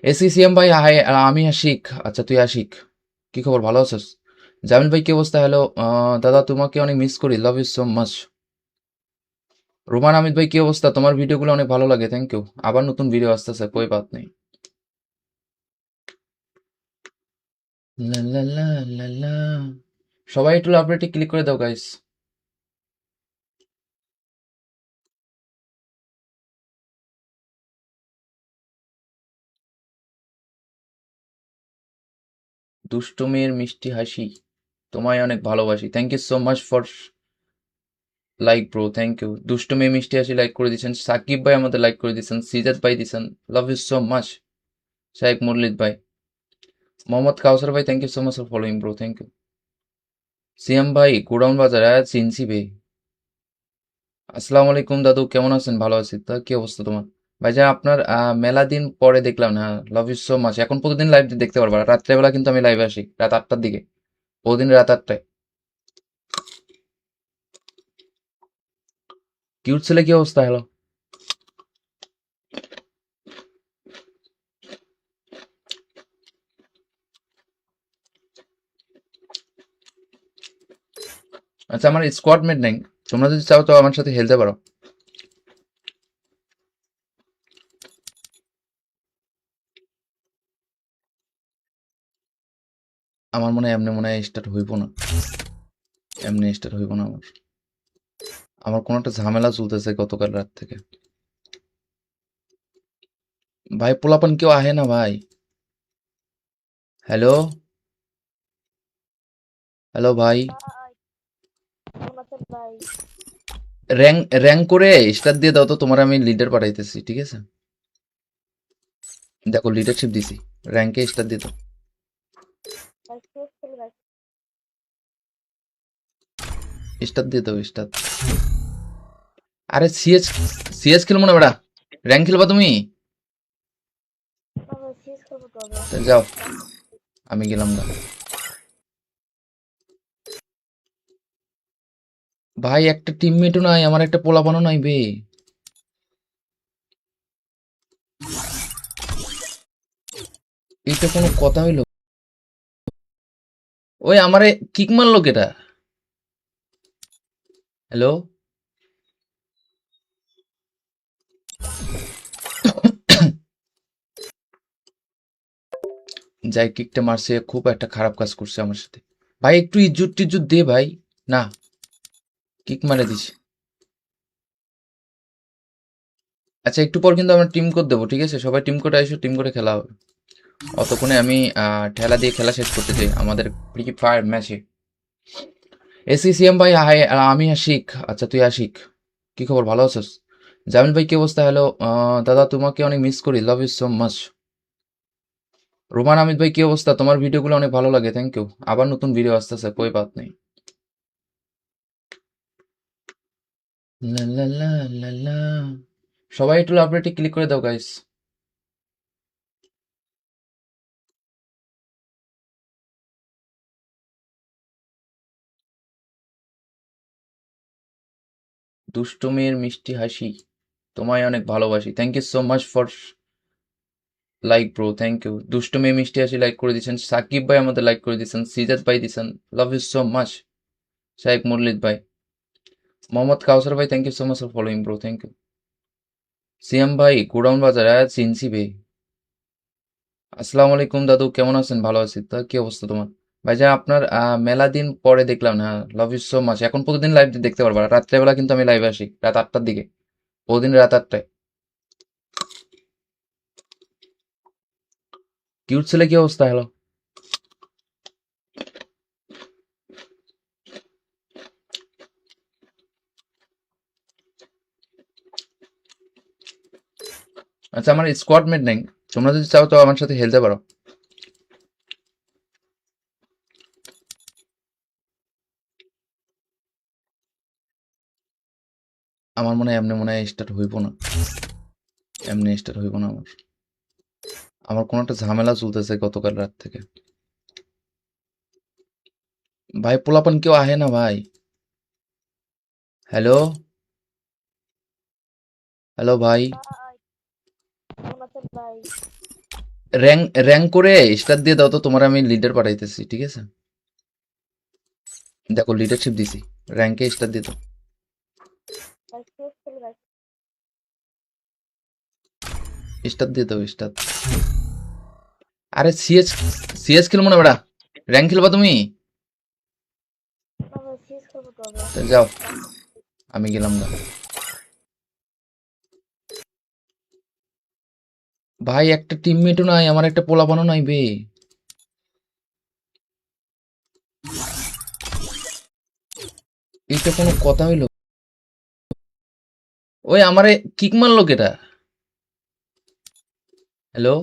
এসিসিএম ভাই হাই, আমি আশিক। আচ্ছা তুই আশিক, কি খবর, ভালো আছিস? জামিল ভাই কি অবস্থা? হ্যালো দাদা, তোমাকে অনেক মিস করি, love you so much. Roman Amid ভাই কি অবস্থা? তোমার ভিডিওগুলো অনেক ভালো লাগে, থ্যাংক ইউ। আবার নতুন ভিডিও আসতেছে, কই বাত নেই। লা লা লা লা লা। সবাই একটু লাভ রেটে ক্লিক করে দাও গাইস। দুষ্টু মেয়ের মিষ্টি হাসি, তোমায় অনেক ভালোবাসি, thank you so much for like bro, thank you. দুষ্টু মেয়ে মিষ্টি হাসি লাইক করে দিয়েছেন, সাকিব ভাই আমাদের লাইক করে দিয়েছেন, সিজাত ভাই দিয়েছেন, লাভ ইউ সো মাচ। শাহেক মুরলিদ ভাই, মোহাম্মদ কাউসার ভাই, thank you so much for following bro, thank you. CM ভাই গোডাউন বাজার, চিনছি ভাই। আসসালামু আলাইকুম দাদু, কেমন আছেন? ভালো আছি। তা কি অবস্থা তোমার? ভাইজান আপনার মেলা দিন পরে দেখলাম না, লাভ ইউ সো মাচ। এখন প্রতিদিন লাইভ দেখতে পারবা, রাত্রেবেলা কিন্তু আমি লাইভে আসি রাত 8টার দিকে, প্রতিদিন রাত 8টায়। কিউট ছেলে কি অবস্থা? হ্যালো। আচ্ছা আমার স্কোয়াড মেট নেই, তোমরা যদি চাও তো আমার সাথে খেলতে পারো। আমার মনে হয় এমনি মনে হয় স্টার্ট হইব না, এমনি স্টার্ট হইব না আমার। আমার কোনো একটা ঝামেলা চলতেছে গতকাল রাত থেকে। ভাই পোলাপান কেউ আহে না ভাই। হ্যালো, হ্যালো ভাই। ভাই কেমন আছেন ভাই? র্যাঙ্ক র্যাঙ্ক করে স্টার দিয়ে দাও তো, তোমার আমি লিডার পাঠাইতেছি, ঠিক আছে? দেখো লিডারশিপ দিছি, র্যাঙ্কে স্টার দিয়ে দাও। ভাই সিজ খেলি ভাই। স্টার দিয়ে দাও, স্টার। আরে সিএস, সিএস খেলবো না বেটা, র্যাঙ্ক খেলবা তুমি? তবে সিজ করবো তবে। তা যাও, আমি গেলাম না। ভাই একটা টিমমেটও নাই, আমার একটা পোলাপানও নাই বে। এটা কোনো কথা হইলো? ওই আমারে কিক মারলো কেটা? হ্যালো? যাই কিকটা মারছে, খুব একটা খারাপ কাজ করছে আমার সাথে। ভাই একটু ইজ্জত টিজ্জত দে ভাই। না, কিক মারে দিস। আচ্ছা একটু পর কিন্তু আমরা টিম কোড দেবো, ঠিক আছে? সবাই টিম কোডে এসো, টিম কোডে খেলা হবে। অতক্ষণে আমি ঠেলা দিয়ে খেলা শেষ করতে চাই আমাদের ফ্রি ফায়ার ম্যাচে। এসিসিএম ভাই হাই, আমি আশিক। আচ্ছা তুই আশিক, কি খবর, ভালো আছিস? জামিল ভাই কি অবস্থা? হ্যালো দাদা, তোমাকে অনেক মিস করি, love you so much. Roman Amid ভাই কি অবস্থা? তোমার ভিডিওগুলো অনেক ভালো লাগে, থ্যাংক ইউ। আবার নতুন ভিডিও আসতেছে, কই বাত নেই। লা লা লা লা লা। সবাই একটু লাভ রেটে ক্লিক করে দাও গাইস। দুষ্টু মেয়ের মিষ্টি হাসি, তোমায় অনেক ভালোবাসি, thank you so much for like bro, thank you. দুষ্টু মেয়ে মিষ্টি হাসি লাইক করে দিয়েছেন, সাকিব ভাই আমাদের লাইক করে দিয়েছেন, সিজাত ভাই দিয়েছেন, লাভ ইউ সো মাচ। শাহেক মুরলিদ ভাই, মোহাম্মদ কাউসার ভাই, thank you so much for following bro, thank you. CM ভাই গোডাউন বাজার, চিনছি ভাই। আসসালামু আলাইকুম দাদু, কেমন আছেন? ভালো আছি। তা কি অবস্থা তোমার? ভাইজান আপনার মেলা দিন পরে দেখলাম না, লাভ ইউ সো মাচ। এখন প্রতিদিন লাইভ দেখতে পারবা, রাত্রেবেলা কিন্তু আমি লাইভে আসি রাত 8টার দিকে, প্রতিদিন রাত 8টায়। কিউট ছেলে কি অবস্থা? হ্যালো। আচ্ছা, আমার স্কোয়াড মেট নেই, তোমরা যদি চাও তো আমার সাথে খেলতে পারো। আমার মনে হয় এমনি মনে হয় স্টার্ট হইব না, এমনি স্টার্ট হইব না। আমার আমার কোনো একটা ঝামেলা চলতেছে গতকাল রাত থেকে। ভাই পোলাপান কেউ আহে না ভাই। হ্যালো, হ্যালো ভাই। ভাই কেমন আছেন ভাই? র্যাঙ্ক র্যাঙ্ক করে স্টার্ট দিয়ে দাও তো, তোমার আমি লিডার পাঠাইতেছি, ঠিক আছে? দেখো লিডারশিপ দিছি, র্যাঙ্কে স্টার্ট দিয়ে দাও। ভাই সিএস খেলি ভাই। স্টার্ট দিয়ে দাও, স্টার্ট। আরে সিএস, সিএস খেলবো না বেড়া, র্যাঙ্ক খেলবা তুমি? না ভাই সিএস খেলবো তবে। তাহলে যাও, আমি গেলাম না। ভাই একটা টিমমেটও নাই, আমার একটা পোলাপানও নাই বে। এটা কোনো কথা হইলো? ওই আমারে কিক মারলো কেটা? হ্যালো,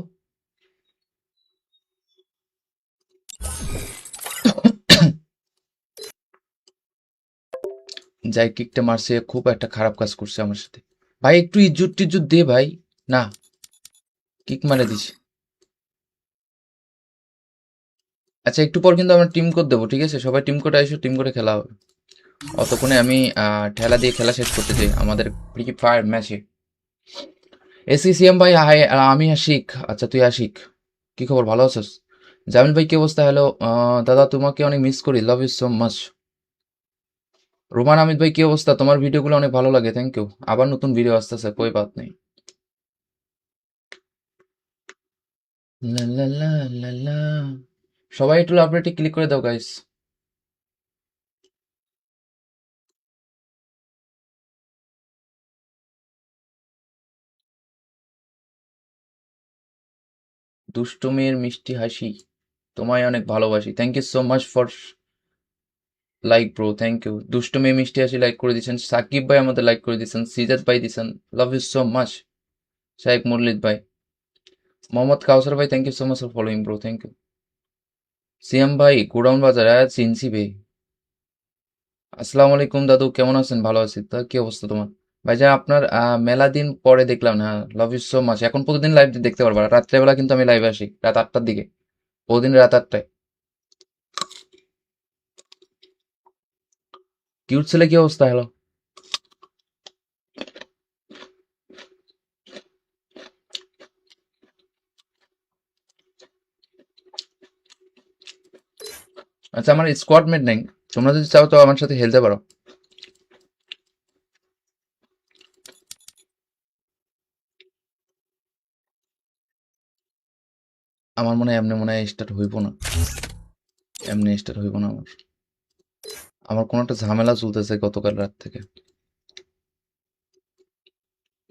যাই কিকটা মারছে, খুব একটা খারাপ কাজ করছে আমার সাথে। ভাই একটু ইজ্জত টিজ্জত দে ভাই। না, কিক মারে দিস। আচ্ছা একটু পর কিন্তু আমরা টিম কোড দেবো, ঠিক আছে? সবাই টিম কোডে এসো, টিম কোডে খেলা হবে। অতক্ষণে আমি ঠেলা দিয়ে খেলা শেষ করতে চাই আমাদের ফ্রি ফায়ার ম্যাচে। এসিসিএম ভাই হাই, আমি আশিক। আচ্ছা তুই আশিক, কি খবর, ভালো আছিস? জামিল ভাই কি অবস্থা? হ্যালো দাদা, তোমাকে অনেক মিস করি, love you so much. Roman Amid ভাই কি অবস্থা? তোমার ভিডিওগুলো অনেক ভালো লাগে, থ্যাংক ইউ। আবার নতুন ভিডিও আসতেছে, কই বাত নেই। লা লা লা লা লা। সবাই একটু লাভ রেটে ক্লিক করে দাও গাইস। দুষ্টু মেয়ের মিষ্টি হাসি, তোমায় অনেক ভালোবাসি, thank you so much for like bro, thank you. দুষ্টু মেয়ে মিষ্টি হাসি লাইক করে দিয়েছেন, সাকিব ভাই আমাদের লাইক করে দিয়েছেন, সিজাত ভাই দিয়েছেন, love you so much. Shaik মুরলিদ ভাই, মোহাম্মদ কাউসার ভাই, thank you so much for following bro, thank you. CM ভাই গোডাউন বাজার, চিনছি ভাই। আসসালামু আলাইকুম দাদু, কেমন আছেন? ভালো আছি, তা কি অবস্থা তোমার? ভাইজান আপনার মেলা দিন পরে দেখলাম না, লাভ ইউ সো মাচ। এখন প্রতিদিন লাইভ দেখতে পারবা, রাত্রেবেলা কিন্তু আমি লাইভে আসি রাত 8টার দিকে, প্রতিদিন রাত 8টায়। কিউট ছেলে কি অবস্থা? হ্যালো। আচ্ছা আমার স্কোয়াড মেট নেই, তোমরা যদি চাও তো আমার সাথে খেলতে পারো। আমার মনে হয় এমনি মনে হয় স্টার্ট হইব না, এমনি স্টার্ট হইব না। আমার আমার কোনো একটা ঝামেলা চলতেছে গতকাল রাত থেকে।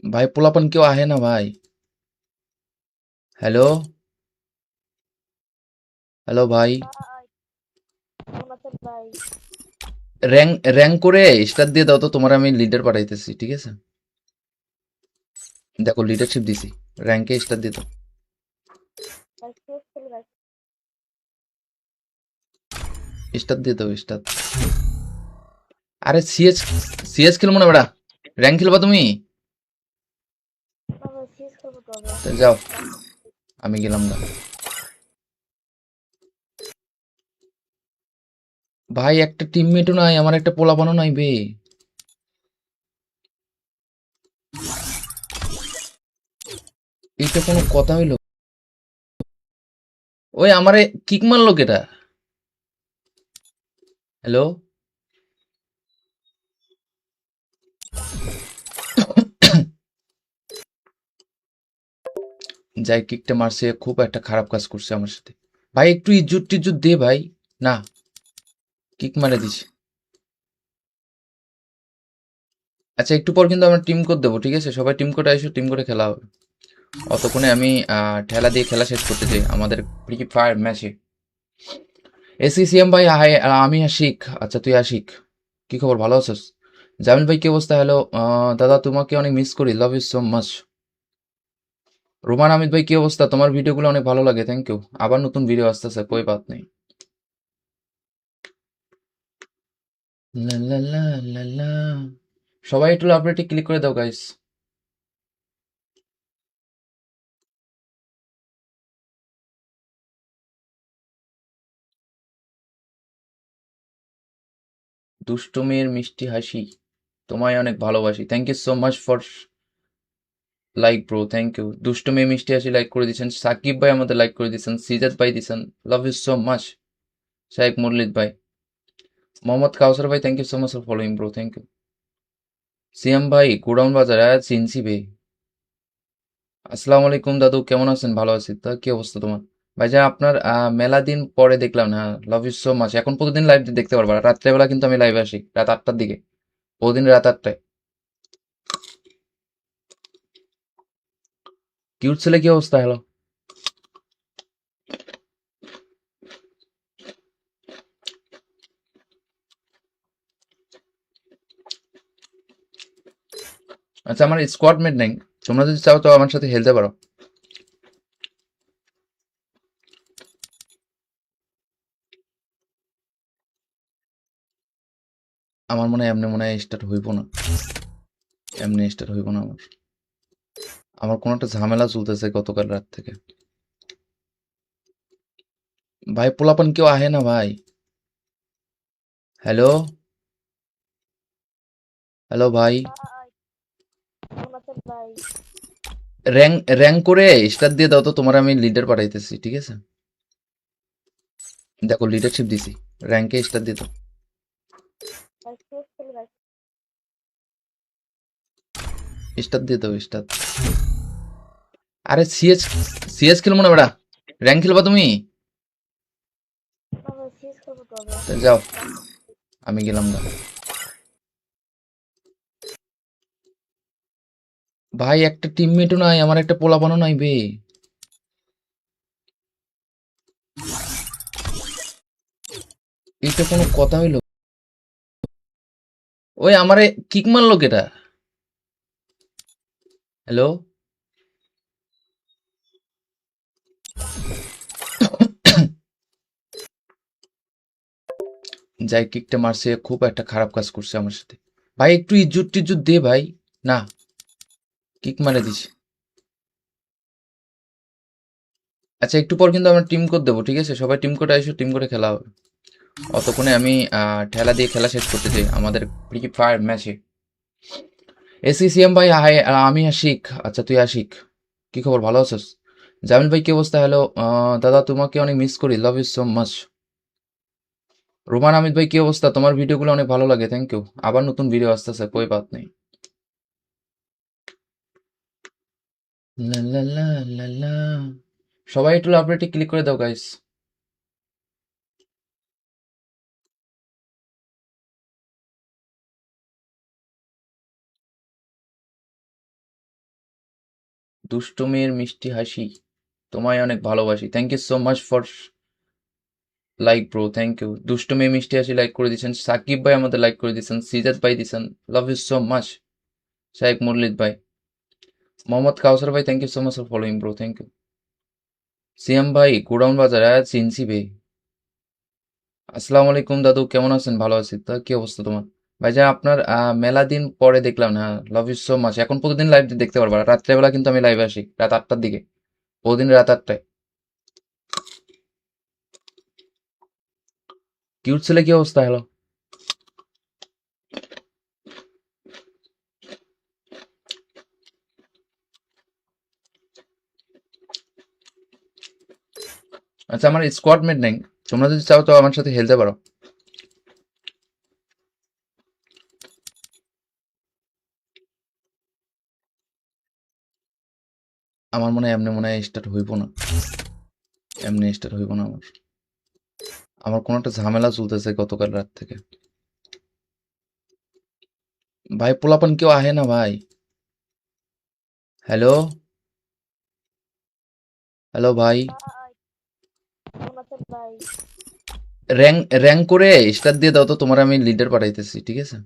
ভাই পোলাপান কেউ আহে না ভাই। হ্যালো, হ্যালো ভাই। ভাই কেমন আছেন ভাই? র্যাঙ্ক র্যাঙ্ক করে স্টার্ট দিয়ে দাও তো, তোমার আমি লিডার পাঠাইতেছি, ঠিক আছে? দেখো লিডারশিপ দিছি, র্যাঙ্কে স্টার্ট দিয়ে দাও। ভাই সিএস খেলি ভাই। স্টার্ট দিয়ে দাও, স্টার্ট। আরে সিএস, সিএস খেলবো না বেড়া, র্যাঙ্ক খেলবা তুমি? না ভাই সিএস খেলবো তবে। তাহলে যাও, আমি গেলাম না। ভাই একটা টিমমেটও নাই, আমার একটা পোলাপানও নাই বে। এটা কোনো কথা হইলো? ওই আমারে কিক মারলো কেটা? হ্যালো, যাই কিকটা মারছে, খুব একটা খারাপ কাজ করছে আমার সাথে। ভাই একটু ইজ্জত টিজ্জত দে ভাই। না, কিক মারে দিস। আচ্ছা, একটু পর কিন্তু আমরা টিম কোড দেবো, ঠিক আছে? সবাই টিম কোডে এসো, টিম কোডে খেলা হবে। অতক্ষণে আমি ঠেলা দিয়ে খেলা শেষ করতে চাই আমাদের ফ্রি ফায়ার ম্যাচে। এসিসিএম ভাই হাই, আমি আশিক। আচ্ছা, তুই আশিক, কি খবর, ভালো আছিস? জামিল ভাই, কি অবস্থা? হ্যালো দাদা, তোমাকে অনেক মিস করি, love you so much. Roman Amid ভাই, কি অবস্থা? তোমার ভিডিওগুলো অনেক ভালো লাগে, থ্যাংক ইউ। আবার নতুন ভিডিও আসতেছে, কই বাত নেই। লা লা লা লা লা। সবাই একটু লাভ রেটে ক্লিক করে দাও গাইস। দুষ্টু মেয়ের মিষ্টি হাসি, তোমায় অনেক ভালোবাসি, thank you so much for like bro, thank you. দুষ্টু মেয়ে মিষ্টি হাসি লাইক করে দিয়েছেন, সাকিব ভাই আমাদের লাইক করে দিয়েছেন, সিজাত ভাই দিয়েছেন, লাভ ইউ সো মাচ। শাহেক মুরলিদ ভাই, মোহাম্মদ কাউসার ভাই, thank you so much for following bro, thank you. Siam ভাই, গোডাউন বাজার, চিনছি ভাই। আসসালামু আলাইকুম দাদু, কেমন আছেন? ভালো আছি। তা কি অবস্থা তোমার? ভাইজান, আপনার মেলা দিন পরে দেখলাম না, লাভ ইউ সো মাচ। এখন প্রতিদিন লাইভ দেখতে পারবা, রাত্রেবেলা কিন্তু আমি লাইভে আসি রাত 8টার দিকে, প্রতিদিন রাত 8টায়। কিউট ছেলে, কি অবস্থা? হ্যালো। আচ্ছা, আমার স্কোয়াড মেট নেই, তোমরা যদি চাও তো আমার সাথে খেলতে পারো। আমার মনে হয় এমনি মনে হয় স্টার্ট হইব না, এমনি স্টার্ট হইব না আমার। আমার কোনো একটা ঝামেলা চলতেছে গতকাল রাত থেকে। ভাই, পোলাপান কেউ আহে না ভাই। হ্যালো, হ্যালো ভাই। ভাই কেমন আছেন ভাই? র্যাঙ্ক র্যাঙ্ক করে স্টার দিয়ে দাও তো, তোমার আমি লিডার পাঠাইতেছি, ঠিক আছে? দেখো, লিডারশিপ দিছি, র্যাঙ্কে স্টার দিয়ে দাও। ভাই শেষ খেলে ভাই। স্টার দিয়ে দাও, স্টার। আরে সিএস, সিএস খেলবো না বেটা, র্যাঙ্ক খেলবা তুমি? না ভাই শেষ করবো তবে। তা যাও, আমি গেলাম না। ভাই, একটা টিমমেটও নাই, আমার একটা পোলাপানও নাই বে। এটা কোনো কথা হইলো? ওই আমারে কিক মারলো কেটা? হ্যালো। যাই কিকটা মারছে, খুব একটা খারাপ কাজ করছে আমার সাথে। ভাই, একটু ইজ্জত টিজ্জত দে ভাই। না, কিক মারে দিস। আচ্ছা, একটু পর কিন্তু আমরা টিম কোড দেবো, ঠিক আছে? সবাই টিম কোডে এসো, টিম কোডে খেলা হবে। অতক্ষণে আমি ঠেলা দিয়ে খেলা শেষ করতে চাই আমাদের ফ্রি ফায়ার ম্যাচে। এসিসিএম ভাই হাই, আমি আশিক। আচ্ছা, তুই আশিক, কি খবর, ভালো আছিস? জামিল ভাই, কি অবস্থা? হ্যালো দাদা, তোমাকে অনেক মিস করি, love you so much. Roman Amid ভাই, কি অবস্থা? তোমার ভিডিওগুলো অনেক ভালো লাগে, থ্যাংক ইউ। আবার নতুন ভিডিও আসতেছে, কই বাত নেই। লা লা লা লা লা। সবাই একটু লাভ রেটে ক্লিক করে দাও গাইস। দুষ্টু মেয়ের মিষ্টি হাসি, তোমায় অনেক ভালোবাসি, thank you so much for like bro, thank you. দুষ্টু মেয়ে মিষ্টি হাসি লাইক করে দিয়েছেন, সাকিব ভাই আমাদের লাইক করে দিয়েছেন, সিজাত ভাই দিয়েছেন, লাভ ইউ সো মাচ। শাহেক মুরলিদ ভাই, মোহাম্মদ কাউসার ভাই, thank you so much for following bro, thank you. Siam ভাই, গোডাউন বাজার, চিনছি ভাই। আসসালামু আলাইকুম দাদু, কেমন আছেন? ভালো আছি। তা কি অবস্থা তোমার? ভাইজান, আপনার মেলা দিন পরে দেখলাম না, লাভ ইউ সো মাচ। এখন প্রতিদিন লাইভ দেখতে পারবা, রাত্রেবেলা কিন্তু আমি লাইভে আসি রাত 8টার দিকে, প্রতিদিন রাত 8টায়। কিউট ছেলে, কি অবস্থা? হ্যালো। আচ্ছা, আমার স্কোয়াড মেট নেই, তোমরা যদি চাও তো আমার সাথে খেলতে পারো। আমার মনে হয় এমনি মনে হয় স্টার্ট হইব না, এমনি স্টার্ট হইব না আমার। আমার কোনো একটা ঝামেলা চলতেছে গতকাল রাত থেকে। ভাই পোলাপান কেউ আহে না ভাই। হ্যালো, হ্যালো ভাই। হাই, কেমন আছেন ভাই? র্যাঙ্ক র্যাঙ্ক করে স্টার দিয়ে দাও তো, তোমার আমি লিডার পাঠাইতেছি, ঠিক আছে?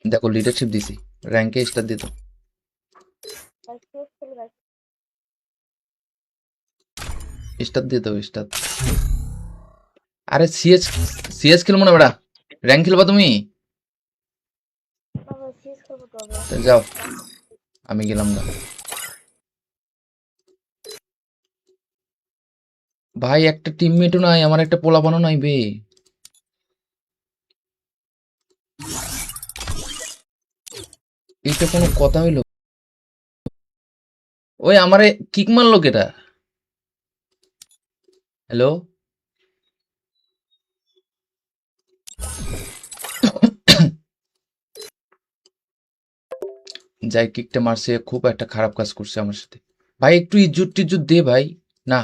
দেখো লিডারশিপ দিছি, র্যাঙ্কে স্টার দিয়ে দাও। ভাই সিএস খেলি ভাই। স্টার দিয়ে দাও স্টার। আরে সিএস সিএস খেলবো না বেড়া, র্যাঙ্ক খেলবা তুমি? না ভাই সিএস খেলবো তবে। তাহলে যাও, আমি গেলাম না। ভাই একটা টিমমেটও নাই, আমার একটা পোলাপানও নাই বে। এটা কোনো কথা হইলো? ওই আমারে কিক মারলো কেটা? হ্যালো, যাই কিকটা মারছে, খুব একটা খারাপ কাজ করছে আমার সাথে। ভাই একটু ইজ্জত টিজ্জত দে ভাই। না,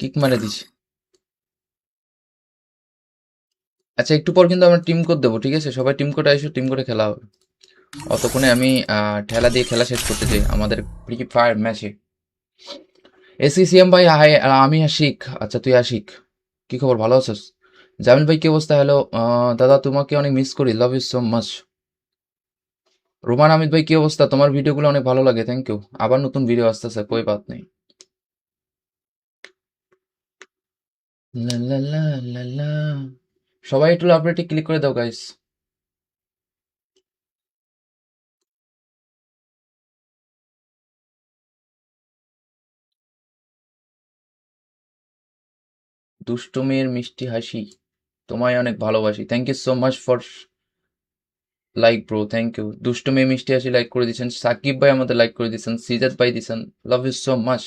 কিক মারে দিছে। আচ্ছা একটু পর কিন্তু আমরা টিম কোড দেবো, ঠিক আছে? সবাই টিম কোডে আইসো, টিম কোডে খেলা হবে। অতক্ষণে আমি ঠেলা দিয়ে খেলা শেষ করতে চাই আমাদের ফ্রি ফায়ার ম্যাচে। এসিসিএম ভাই হাই, আমি আশিক। আচ্ছা তুই আশিক, কি খবর, ভালো আছিস? জামিল ভাই কি অবস্থা? হ্যালো দাদা, তোমাকে অনেক মিস করি, love you so much. Roman Amid ভাই কি অবস্থা? তোমার ভিডিওগুলো অনেক ভালো লাগে, থ্যাংক ইউ। আবার নতুন ভিডিও আসতেছে, কই বাত নেই। লা লা লা লা লা। সবাই একটু লাভ রেটে ক্লিক করে দাও গাইস। দুষ্টু মেয়ের মিষ্টি হাসি, তোমায় অনেক ভালোবাসি, thank you so much for like bro, thank you. দুষ্টু মেয়ে মিষ্টি হাসি লাইক করে দিয়েছেন, সাকিব ভাই আমাদের লাইক করে দিয়েছেন, সিজাত ভাই দিয়েছেন, love you so much.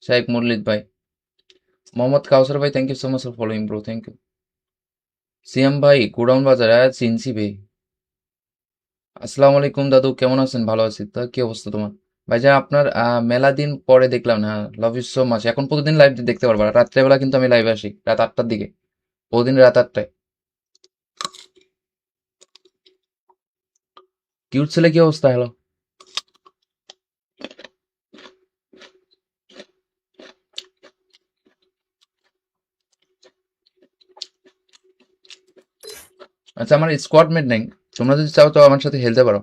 Shaik মুরলিদ ভাই, মোহাম্মদ কাউসার ভাই, thank you so much for following bro, thank you. CM ভাই গোডাউন বাজার, চিনছি ভাই। আসসালামু আলাইকুম দাদু, কেমন আছেন? ভালো আছি, তা কি অবস্থা তোমার? ভাইজান আপনার মেলা দিন পরে দেখলাম না, লাভ ইউ সো মাচ। এখন প্রতিদিন লাইভ দেখতে পারবা, রাত্রেবেলা কিন্তু আমি লাইভে আসি রাত 8টার দিকে, প্রতিদিন রাত 8টায়। কিউট ছেলে কি অবস্থা? হ্যালো। আচ্ছা আমার স্কোয়াড মেট নেই, তোমরা যদি চাও তো আমার সাথে খেলতে পারো।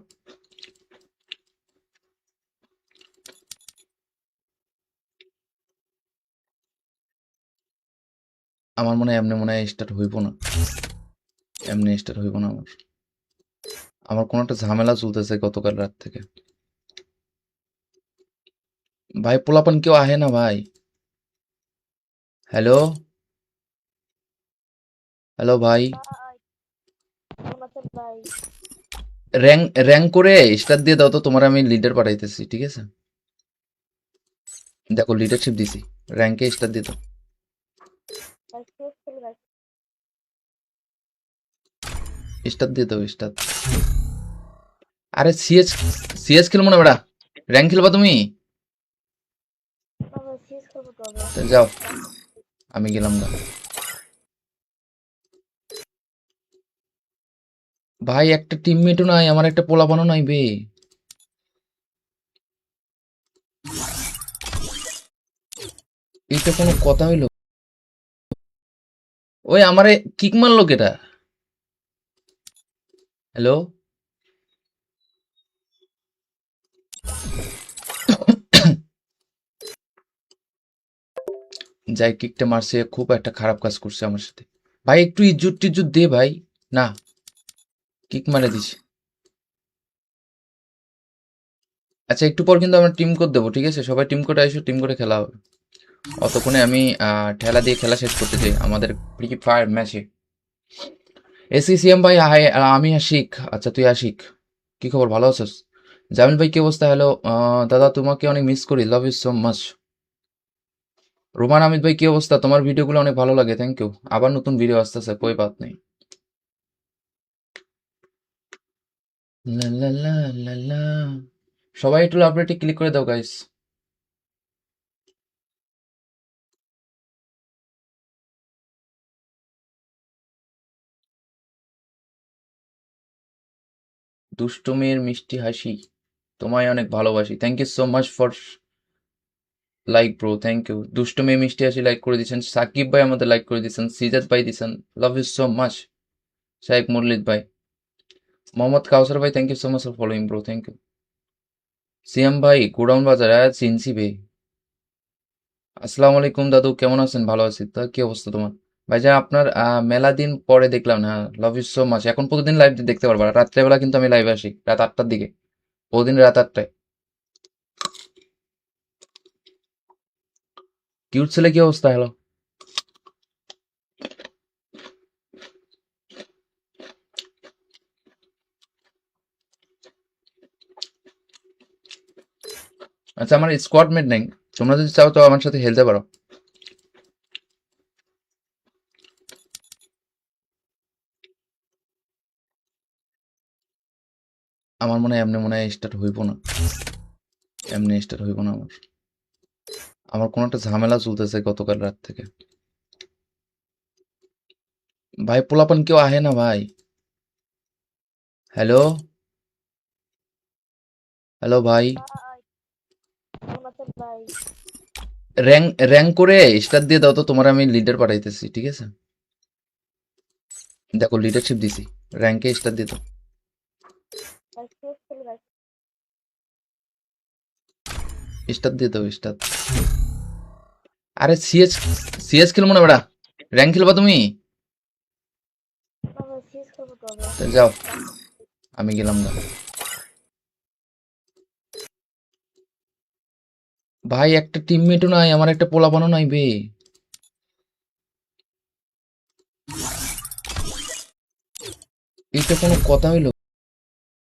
আমার মনে হয় এমনি মনে হয় স্টার্ট হইব না, এমনি স্টার্ট হইব না আমার। আমার কোনো একটা ঝামেলা চলতেছে গতকাল রাত থেকে। ভাই পোলাপান কেউ আহে না ভাই। হ্যালো, হ্যালো ভাই। হাই, কেমন আছেন ভাই? র্যাঙ্ক র্যাঙ্ক করে স্টার দিয়ে দাও তো, তোমার আমি লিডার পাঠাইতেছি, ঠিক আছে? দেখো লিডারশিপ দিছি, র্যাঙ্কে স্টার দিয়ে দাও। ভাই সিএস খেলি ভাই। স্টার দিয়ে দাও স্টার। আরে সিএস সিএস খেলবো না বেড়া, র্যাঙ্ক খেলবা তুমি? না ভাই সিএস খেলবো তবে। তাহলে যাও, আমি গেলাম না। ভাই একটা টিমমেটও নাই, আমার একটা পোলাপানও নাই বে। এটা কোনো কথা হইলো? ওই আমারে কিক মারলো কেটা? হ্যালো, যাই কিকটা মারছে, খুব একটা খারাপ কাজ করছে আমার সাথে। ভাই একটু ইজ্জত টিজ্জত দে ভাই। না, কিক মারে দিছে। আচ্ছা একটু পর কিন্তু আমরা টিম কোড দেবো, ঠিক আছে? সবাই টিম কোডে আইসো, টিম কোডে খেলা হবে। অতক্ষণে আমি ঠেলা দিয়ে খেলা শেষ করতে চাই আমাদের ফ্রি ফায়ার ম্যাচে। এসিসিএম ভাই হাই, আমি আশিক। আচ্ছা তুই আশিক, কি খবর, ভালো আছিস? জামিল ভাই কি অবস্থা? হ্যালো দাদা, তোমাকে অনেক মিস করি, love you so much. Roman Amid ভাই কি অবস্থা? তোমার ভিডিওগুলো অনেক ভালো লাগে, থ্যাংক ইউ। আবার নতুন ভিডিও আসতেছে, কই বাত নেই। লা লা লা লা লা। সবাই একটু লাভ রেটে ক্লিক করে দাও গাইস। দুষ্টু মেয়ের মিষ্টি হাসি, তোমায় অনেক ভালোবাসি। Thank you so much for like bro, thank you. দুষ্টু মেয়ে মিষ্টি হাসি লাইক করে দিয়েছেন, সাকিব ভাই আমাদের লাইক করে দিয়েছেন, সিজাত ভাই দিয়েছেন, লাভ ইউ সো মাচ। শাহেক মুরলিদ ভাই, মোহাম্মদ কাউসার ভাই, thank you so much for following bro, thank you. Siam ভাই গোডাউন বাজার, চিনছি বে। আসসালামু আলাইকুম দাদু, কেমন আছেন? ভালো আছি। তা কি অবস্থা তোমার? ভাইজান আপনার মেলা দিন পরে দেখলাম না, লাভ ইউ সো মাচ। এখন প্রতিদিন লাইভ দেখতে পারবা, রাত্রেবেলা কিন্তু আমি লাইভে আসি রাত 8টার দিকে, প্রতিদিন রাত 8টায়। কিউট ছেলে, কি অবস্থা? হ্যালো। আচ্ছা, আমার স্কোয়াড মেট নেই, তোমরা যদি চাও তো আমার সাথে খেলতে পারো। আমার মনে হয় এমনি মনে হয় স্টার্ট হইব না, এমনি স্টার্ট হইব না আমার। আমার কোনো একটা ঝামেলা চলতেছে গতকাল রাত থেকে। ভাই পোলাপান কেউ আহে না ভাই। হ্যালো, হ্যালো ভাই। ভাই কেমন আছেন ভাই? র্যাঙ্ক র্যাঙ্ক করে স্টার দিয়ে দাও তো, তোমার আমি লিডার পাঠাইতেছি, ঠিক আছে? দেখো লিডারশিপ দিছি, র্যাঙ্কে স্টার দিয়ে দাও। ভাই শেষ খেলে ভাই। স্টার দিয়ে দাও, স্টার। আরে সিএস, সিএস খেলবো না বেটা, র্যাঙ্ক খেলবা তুমি? না ভাই শেষ করবো তবে। তা যাও, আমি গেলাম না। ভাই একটা টিমমেটও নাই, আমার একটা পোলাপানও নাই বে। এটা কোনো কথা হইলো?